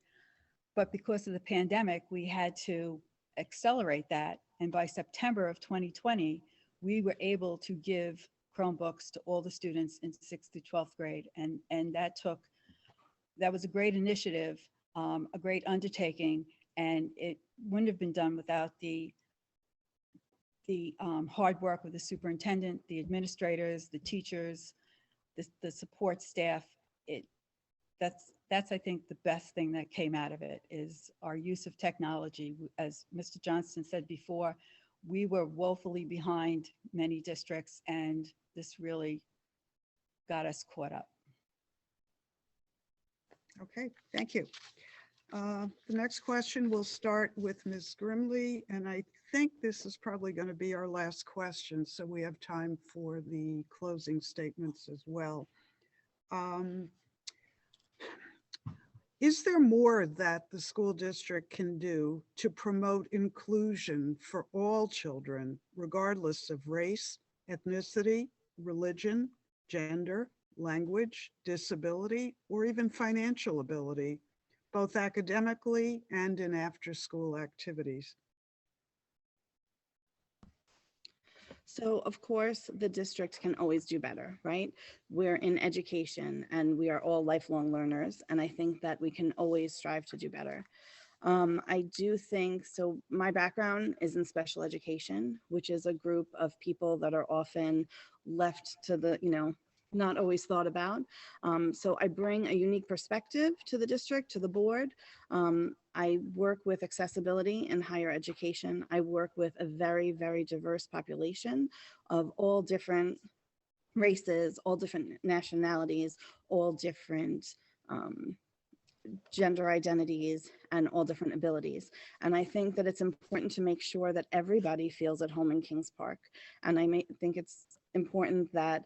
Speaker 4: But because of the pandemic, we had to accelerate that. And by September of 2020, we were able to give Chromebooks to all the students in 6th through 12th grade. And that was a great initiative, a great undertaking, and it wouldn't have been done without the hard work of the superintendent, the administrators, the teachers, the support staff. That's I think the best thing that came out of it is our use of technology. As Mr. Johnston said before, we were woefully behind many districts, and this really got us caught up.
Speaker 1: Okay, thank you. The next question will start with Ms. Grimley, and I think this is probably going to be our last question, so we have time for the closing statements as well. Is there more that the school district can do to promote inclusion for all children, regardless of race, ethnicity, religion, gender, language, disability, or even financial ability, both academically and in after-school activities?
Speaker 2: So of course, the district can always do better, right? We're in education and we are all lifelong learners. And I think that we can always strive to do better. I do think, so my background is in special education, which is a group of people that are often left to the, not always thought about. So I bring a unique perspective to the district, to the board. I work with accessibility in higher education. I work with a very, very diverse population of all different races, all different nationalities, all different gender identities, and all different abilities. And I think that it's important to make sure that everybody feels at home in Kings Park. And I think it's important that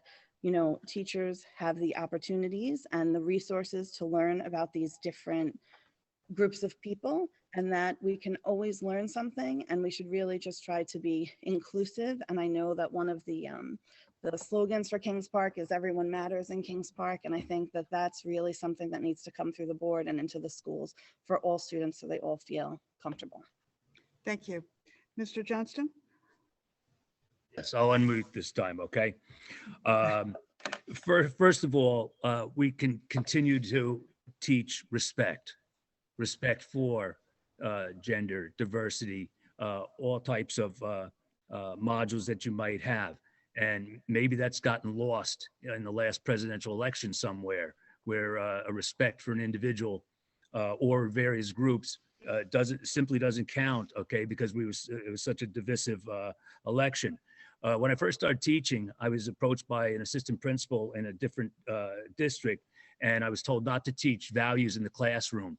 Speaker 2: teachers have the opportunities and the resources to learn about these different groups of people, and that we can always learn something, and we should really just try to be inclusive. And I know that one of the slogans for Kings Park is "Everyone Matters in Kings Park," and I think that that's really something that needs to come through the board and into the schools for all students so they all feel comfortable.
Speaker 1: Thank you. Mr. Johnston?
Speaker 3: Yes, I'll unmute this time, okay? First of all, we can continue to teach respect for gender, diversity, all types of modules that you might have. And maybe that's gotten lost in the last presidential election somewhere, where a respect for an individual or various groups simply doesn't count, okay, because it was such a divisive election. When I first started teaching, I was approached by an assistant principal in a different district, and I was told not to teach values in the classroom.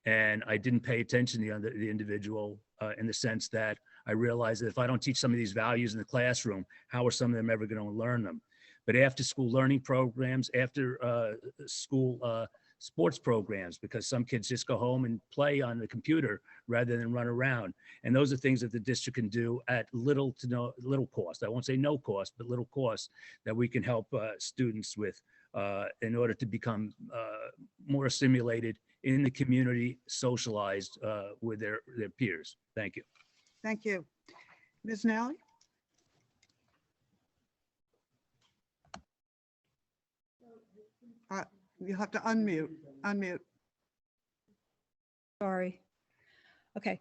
Speaker 3: And I didn't pay attention to the individual in the sense that I realized that if I don't teach some of these values in the classroom, how are some of them ever going to learn them? But after school learning programs, after school sports programs, because some kids just go home and play on the computer rather than run around. And those are things that the district can do at little cost. I won't say no cost, but little cost that we can help students with in order to become more assimilated in the community, socialized with their peers. Thank you.
Speaker 1: Thank you. Ms. Nally? You have to unmute.
Speaker 4: Sorry. Okay.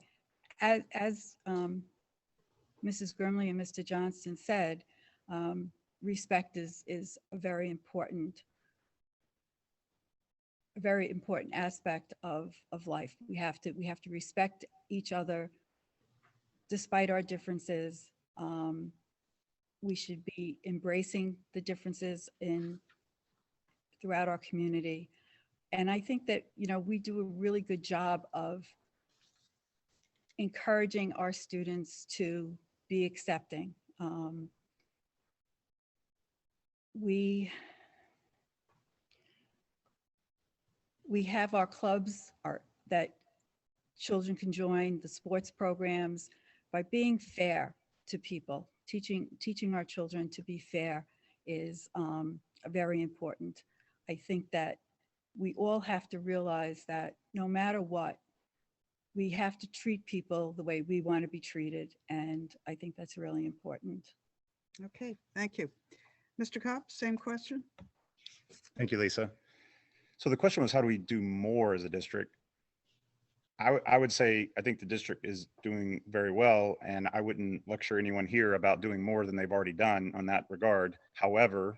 Speaker 4: As Mrs. Grimley and Mr. Johnston said, respect is a very important aspect of life. We have to respect each other despite our differences. We should be embracing the differences throughout our community. And I think that, we do a really good job of encouraging our students to be accepting. We have our clubs that children can join, the sports programs, by being fair to people. Teaching our children to be fair is very important. I think that we all have to realize that no matter what, we have to treat people the way we want to be treated. And I think that's really important.
Speaker 1: Okay, thank you. Mr. Cobb, same question.
Speaker 5: Thank you, Lisa. So the question was, how do we do more as a district? I would say, I think the district is doing very well, and I wouldn't lecture anyone here about doing more than they've already done on that regard. However,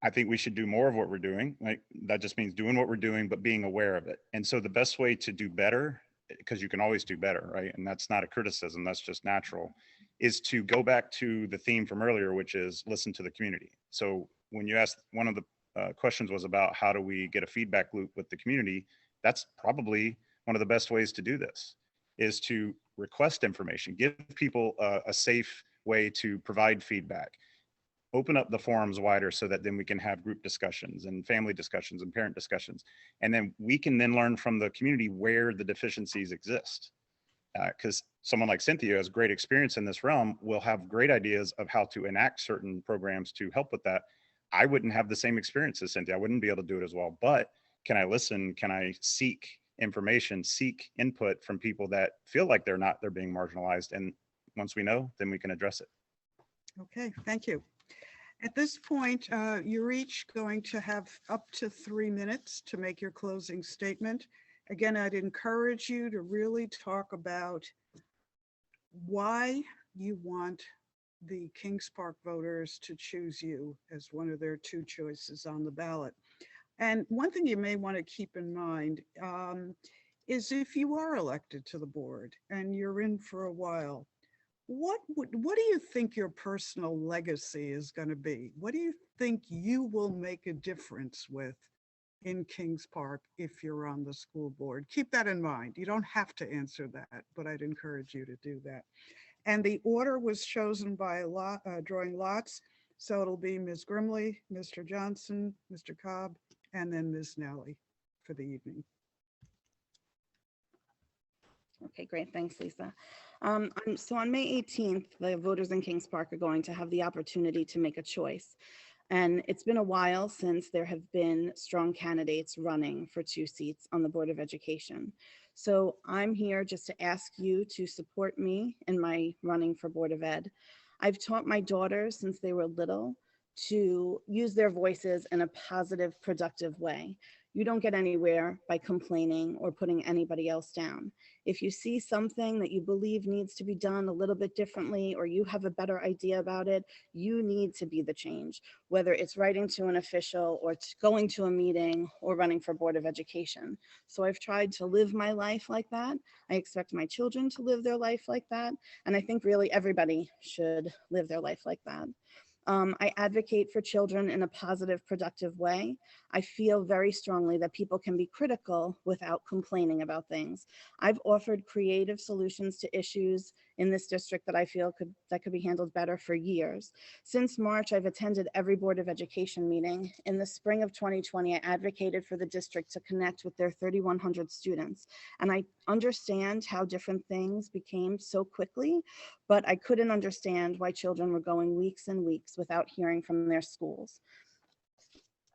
Speaker 5: I think we should do more of what we're doing. Like, that just means doing what we're doing, but being aware of it. And so the best way to do better, because you can always do better, right? And that's not a criticism, that's just natural, is to go back to the theme from earlier, which is listen to the community. So when you asked, one of the questions was about how do we get a feedback loop with the community? That's probably one of the best ways to do this, is to request information, give people a safe way to provide feedback, open up the forums wider so that then we can have group discussions and family discussions and parent discussions. And then we can then learn from the community where the deficiencies exist. Because someone like Cynthia has great experience in this realm, will have great ideas of how to enact certain programs to help with that. I wouldn't have the same experience as Cynthia. I wouldn't be able to do it as well, but can I listen? Can I seek information, seek input from people that feel like they're being marginalized? And once we know, then we can address it.
Speaker 1: Okay, thank you. At this point, you're each going to have up to 3 minutes to make your closing statement. Again, I'd encourage you to really talk about why you want the Kings Park voters to choose you as one of their 2 choices on the ballot. And one thing you may want to keep in mind is if you are elected to the board and you're in for a while, what do you think your personal legacy is going to be? What do you think you will make a difference with in Kings Park if you're on the school board? Keep that in mind. You don't have to answer that, but I'd encourage you to do that. And the order was chosen by drawing lots. So it'll be Ms. Grimley, Mr. Johnson, Mr. Cobb, and then Ms. Nally for the evening.
Speaker 2: Okay, great. Thanks, Lisa. So on May 18th, the voters in Kings Park are going to have the opportunity to make a choice. And it's been a while since there have been strong candidates running for 2 seats on the Board of Education. So I'm here just to ask you to support me in my running for Board of Ed. I've taught my daughters since they were little to use their voices in a positive, productive way. You don't get anywhere by complaining or putting anybody else down. If you see something that you believe needs to be done a little bit differently, or you have a better idea about it, you need to be the change, whether it's writing to an official or going to a meeting or running for Board of Education. So I've tried to live my life like that. I expect my children to live their life like that. And I think really everybody should live their life like that. I advocate for children in a positive, productive way. I feel very strongly that people can be critical without complaining about things. I've offered creative solutions to issues in this district that I feel that could be handled better for years. Since March, I've attended every Board of Education meeting. In the spring of 2020, I advocated for the district to connect with their 3,100 students. And I understand how different things became so quickly, but I couldn't understand why children were going weeks and weeks without hearing from their schools.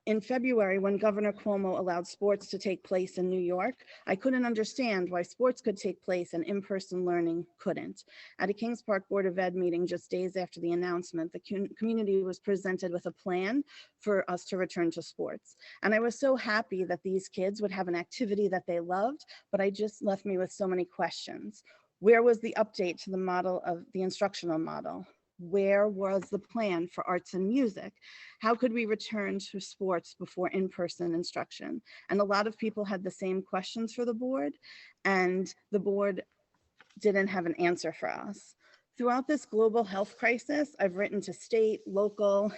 Speaker 2: In February, when Governor Cuomo allowed sports to take place in New York, I couldn't understand why sports could take place and in-person learning couldn't. At a Kings Park Board of Ed meeting just days after the announcement, the community was presented with a plan for us to return to sports. And I was so happy that these kids would have an activity that they loved, but I just left me with so many questions. Where was the update to the model of the instructional model? Where was the plan for arts and music? How could we return to sports before in-person instruction? And a lot of people had the same questions for the board, and the board didn't have an answer for us. Throughout this global health crisis, I've written to state, local,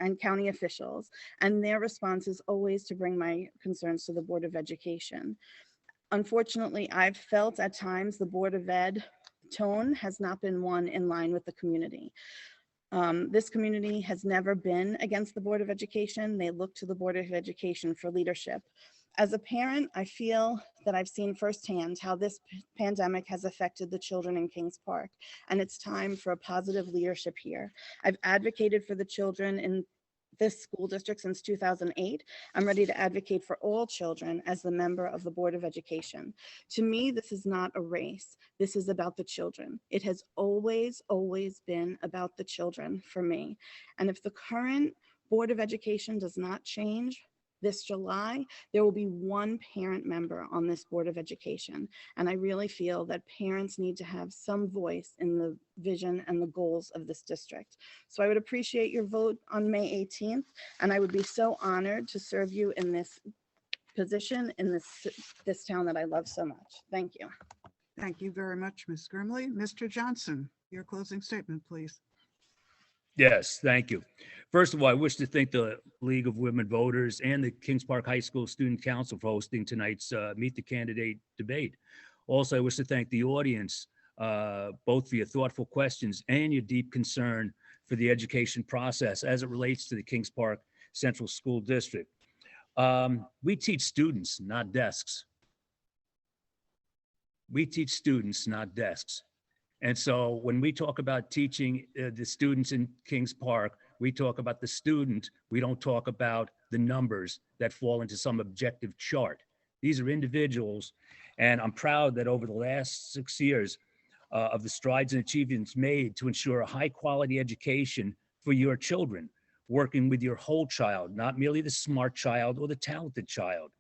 Speaker 2: and county officials, and their response is always to bring my concerns to the Board of Education. Unfortunately, I've felt at times the Board of Ed tone has not been one in line with the community. This community has never been against the Board of Education. They look to the Board of Education for leadership. As a parent, I feel that I've seen firsthand how this pandemic has affected the children in Kings Park, and it's time for a positive leadership here. I've advocated for the children in this school district since 2008. I'm ready to advocate for all children as the member of the Board of Education. To me, this is not a race. This is about the children. It has always, always been about the children for me. And if the current Board of Education does not change this July, there will be one parent member on this Board of Education. And I really feel that parents need to have some voice in the vision and the goals of this district. So I would appreciate your vote on May 18th, and I would be so honored to serve you in this position in this town that I love so much. Thank you.
Speaker 1: Thank you very much, Ms. Grimley. Mr. Johnson, your closing statement, please.
Speaker 3: Yes, thank you. First of all, I wish to thank the League of Women Voters and the Kings Park High School Student Council for hosting tonight's Meet the Candidate debate. Also, I wish to thank the audience, both for your thoughtful questions and your deep concern for the education process as it relates to the Kings Park Central School District. We teach students, not desks. We teach students, not desks. And so when we talk about teaching the students in Kings Park, we talk about the student. We don't talk about the numbers that fall into some objective chart. These are individuals. And I'm proud that over the last 6 years of the strides and achievements made to ensure a high quality education for your children, working with your whole child, not merely the smart child or the talented child.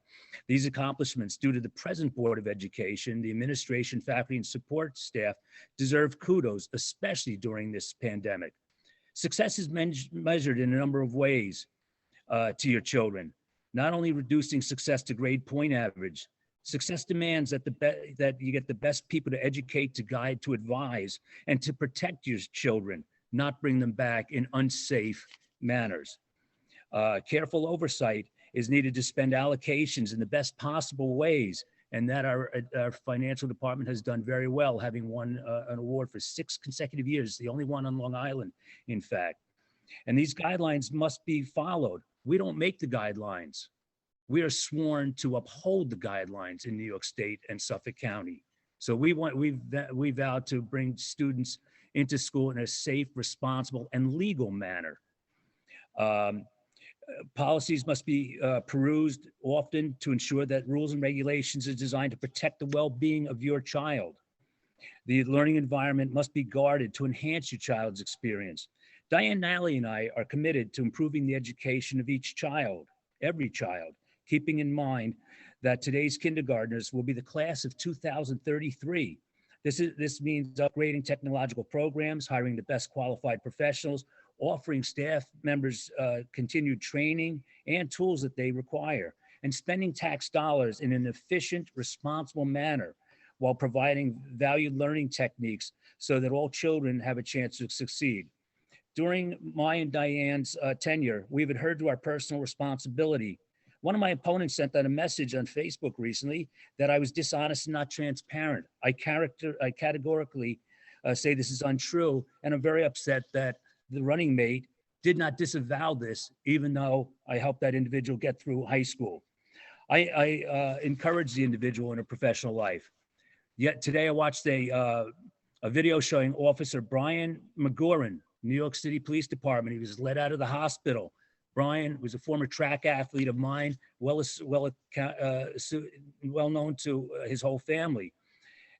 Speaker 3: These accomplishments, due to the present Board of Education, the administration, faculty, and support staff, deserve kudos, especially during this pandemic. Success is measured in a number of ways to your children, not only reducing success to grade point average. Success demands that you get the best people to educate, to guide, to advise, and to protect your children, not bring them back in unsafe manners. Careful oversight is needed to spend allocations in the best possible ways, and that our financial department has done very well, having won an award for 6 consecutive years, the only one on Long Island, in fact. And these guidelines must be followed. We don't make the guidelines. We are sworn to uphold the guidelines in New York State and Suffolk County. So we vowed to bring students into school in a safe, responsible, and legal manner. Policies must be perused often to ensure that rules and regulations are designed to protect the well-being of your child. The learning environment must be guarded to enhance your child's experience. Diane Nally and I are committed to improving the education of each child, every child, keeping in mind that today's kindergartners will be the class of 2033. This means upgrading technological programs, hiring the best qualified professionals, offering staff members continued training and tools that they require, and spending tax dollars in an efficient, responsible manner while providing valued learning techniques so that all children have a chance to succeed. During my and Diane's tenure, we've adhered to our personal responsibility. One of my opponents sent out a message on Facebook recently that I was dishonest and not transparent. I categorically say this is untrue, and I'm very upset that the running mate did not disavow this, even though I helped that individual get through high school. I encourage the individual in a professional life. Yet today I watched a video showing Officer Brian McGoran, New York City Police Department. He was led out of the hospital. Brian was a former track athlete of mine, well known to his whole family.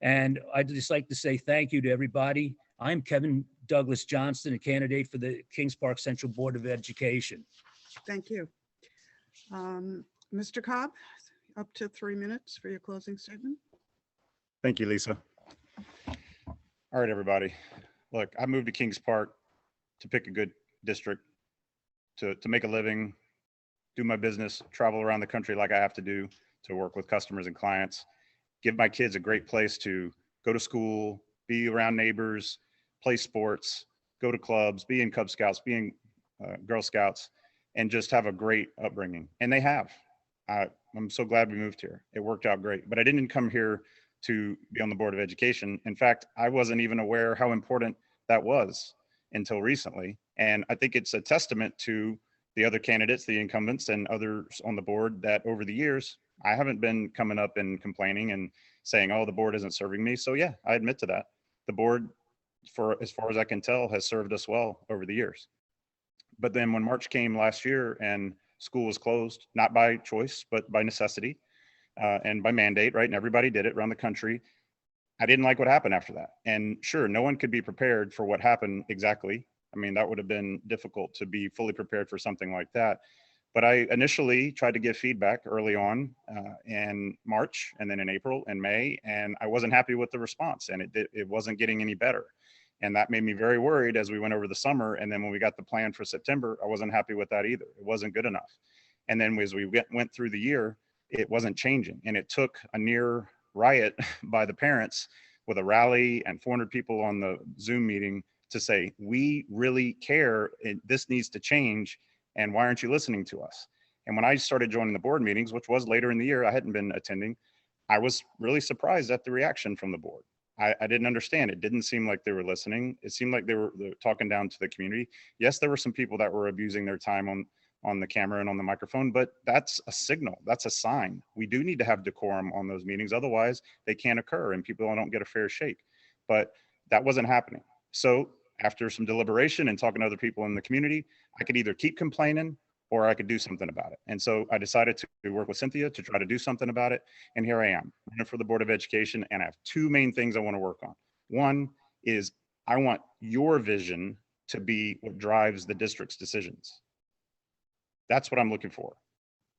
Speaker 3: And I'd just like to say thank you to everybody. I'm Kevin Douglas Johnston, a candidate for the Kings Park Central Board of Education.
Speaker 1: Thank you. Mr. Cobb, up to 3 minutes for your closing statement.
Speaker 5: Thank you, Lisa. All right, everybody. Look, I moved to Kings Park to pick a good district, to make a living, do my business, travel around the country like I have to do to work with customers and clients, give my kids a great place to go to school, be around neighbors, play sports, go to clubs, be in Cub Scouts, be in Girl Scouts, and just have a great upbringing. And they have. I'm so glad we moved here. It worked out great. But I didn't come here to be on the Board of Education. In fact, I wasn't even aware how important that was until recently. And I think it's a testament to the other candidates, the incumbents and others on the board, that over the years, I haven't been coming up and complaining and saying, oh, the board isn't serving me. So yeah, I admit to that. The board, for as far as I can tell, has served us well over the years. But then when March came last year and school was closed, not by choice, but by necessity and by mandate, right? And everybody did it around the country. I didn't like what happened after that. And sure, no one could be prepared for what happened exactly. I mean, that would have been difficult to be fully prepared for something like that. But I initially tried to give feedback early on in March and then in April and May, and I wasn't happy with the response, and it wasn't getting any better. And that made me very worried as we went over the summer. And then when we got the plan for September, I wasn't happy with that either. It wasn't good enough. And then as we went through the year, it wasn't changing. And it took a near riot by the parents with a rally and 400 people on the Zoom meeting to say, we really care, this needs to change, and why aren't you listening to us? And when I started joining the board meetings, which was later in the year, I hadn't been attending, I was really surprised at the reaction from the board. I didn't understand. It didn't seem like they were listening. It seemed like they were talking down to the community. Yes, there were some people that were abusing their time on the camera and on the microphone, but that's a signal. That's a sign. We do need to have decorum on those meetings. Otherwise, they can't occur and people don't get a fair shake. But that wasn't happening. So after some deliberation and talking to other people in the community, I could either keep complaining or I could do something about it. And so I decided to work with Cynthia to try to do something about it. And here I am, running for the Board of Education. And I have two main things I want to work on. One is I want your vision to be what drives the district's decisions. That's what I'm looking for.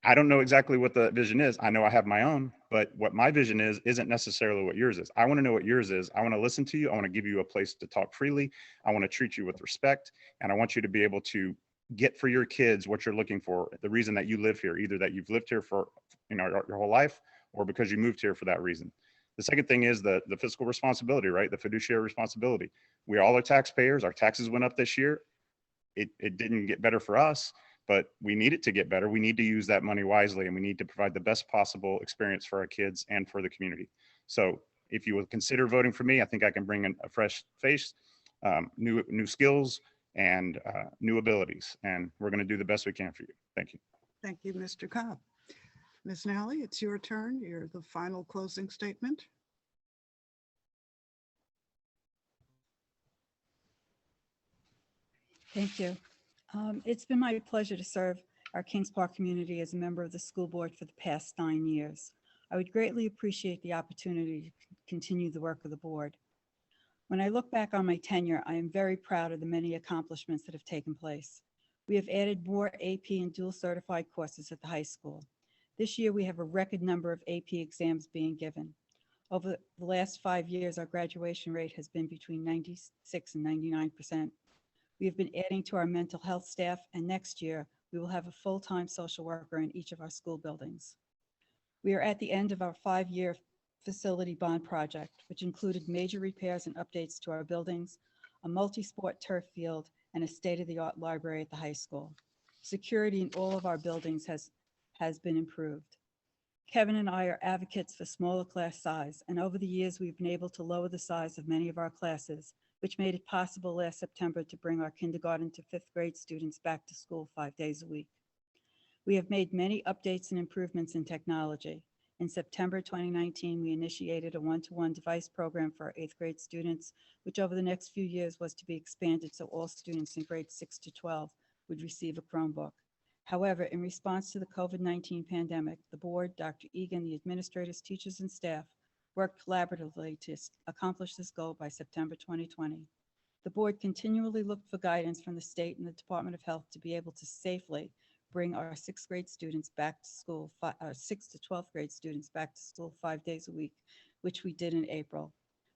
Speaker 5: I don't know exactly what the vision is. I know I have my own, but what my vision is isn't necessarily what yours is. I want to know what yours is. I want to listen to you. I want to give you a place to talk freely. I want to treat you with respect. And I want you to be able to get for your kids what you're looking for, the reason that you live here, either that you've lived here for your whole life or because you moved here for that reason. The second thing is the fiscal responsibility, right? The fiduciary responsibility. We all are taxpayers. Our taxes went up this year. It didn't get better for us, but we need it to get better. We need to use that money wisely, and we need to provide the best possible experience for our kids and for the community. So if you would consider voting for me, I think I can bring in a fresh face, new skills, and new abilities. And we're going to do the best we can for you. Thank you.
Speaker 1: Thank you, Mr. Cobb. Ms. Nally, it's your turn. You're the final closing statement.
Speaker 4: Thank you. It's been my pleasure to serve our Kings Park community as a member of the school board for the past 9 years. I would greatly appreciate the opportunity to continue the work of the board. When I look back on my tenure, I am very proud of the many accomplishments that have taken place. We have added more AP and dual certified courses at the high school. This year, we have a record number of AP exams being given. Over the last 5 years, our graduation rate has been between 96 and 99%. We have been adding to our mental health staff, and next year, we will have a full-time social worker in each of our school buildings. We are at the end of our 5-year facility bond project, which included major repairs and updates to our buildings, a multi-sport turf field, and a state-of-the-art library at the high school. Security in all of our buildings has been improved. Kevin and I are advocates for smaller class size, and over the years, we've been able to lower the size of many of our classes, which made it possible last September to bring our kindergarten to 5th grade students back to school 5 days a week. We have made many updates and improvements in technology. In September 2019, we initiated a one-to-one device program for our 8th grade students, which over the next few years was to be expanded so all students in grades 6 to 12 would receive a Chromebook. However, in response to the COVID-19 pandemic, the board, Dr. Egan, the administrators, teachers, and staff worked collaboratively to accomplish this goal by September 2020. The board continually looked for guidance from the state and the Department of Health to be able to safely bring our 6th grade students back to school, 6th to 12th grade students back to school 5 days a week, which we did in April.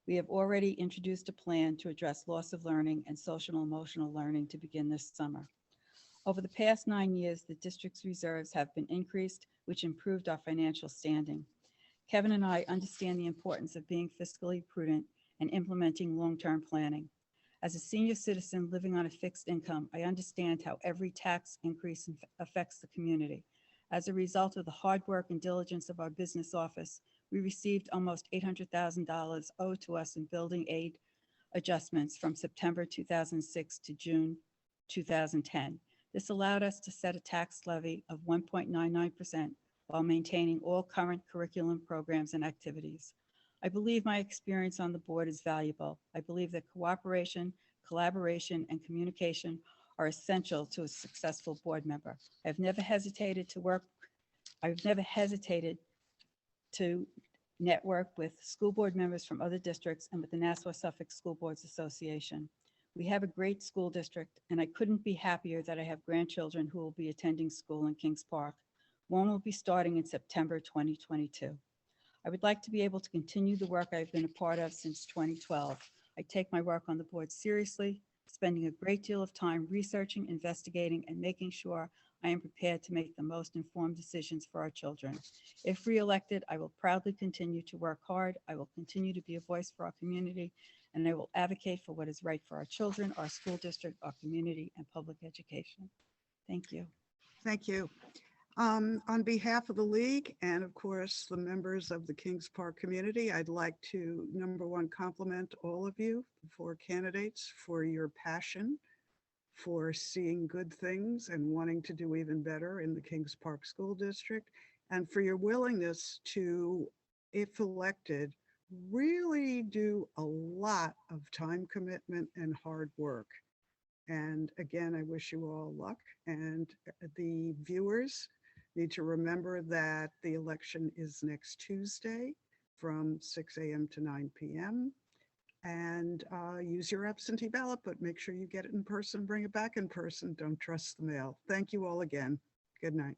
Speaker 4: We have already introduced a plan to address loss of learning and social and emotional learning to begin this summer. Over the past 9 years, the district's reserves have been increased, which improved our financial standing. Kevin and I understand the importance of being fiscally prudent and implementing long-term planning. As a senior citizen living on a fixed income, I understand how every tax increase affects the community. As a result of the hard work and diligence of our business office, we received almost $800,000 owed to us in building aid adjustments from September 2006 to June 2010. This allowed us to set a tax levy of 1.99% while maintaining all current curriculum programs and activities. I believe my experience on the board is valuable. I believe that cooperation, collaboration, and communication are essential to a successful board member. I've never hesitated to network with school board members from other districts and with the Nassau-Suffolk School Boards Association. We have a great school district, and I couldn't be happier that I have grandchildren who will be attending school in Kings Park. One will be starting in September 2022. I would like to be able to continue the work I've been a part of since 2012. I take my work on the board seriously, spending a great deal of time researching, investigating, and making sure I am prepared to make the most informed decisions for our children. If reelected, I will proudly continue to work hard. I will continue to be a voice for our community, and I will advocate for what is right for our children, our school district, our community, and public education. Thank you.
Speaker 1: Thank you. On behalf of the league and of course the members of the Kings Park community, I'd like to, number one, compliment all of you, the 4 candidates, for your passion for seeing good things and wanting to do even better in the Kings Park School District, and for your willingness to, if elected, really do a lot of time commitment and hard work. And again, I wish you all luck, and the viewers need to remember that the election is next Tuesday from 6 a.m. to 9 p.m. And use your absentee ballot, but make sure you get it in person, bring it back in person. Don't trust the mail. Thank you all again. Good night.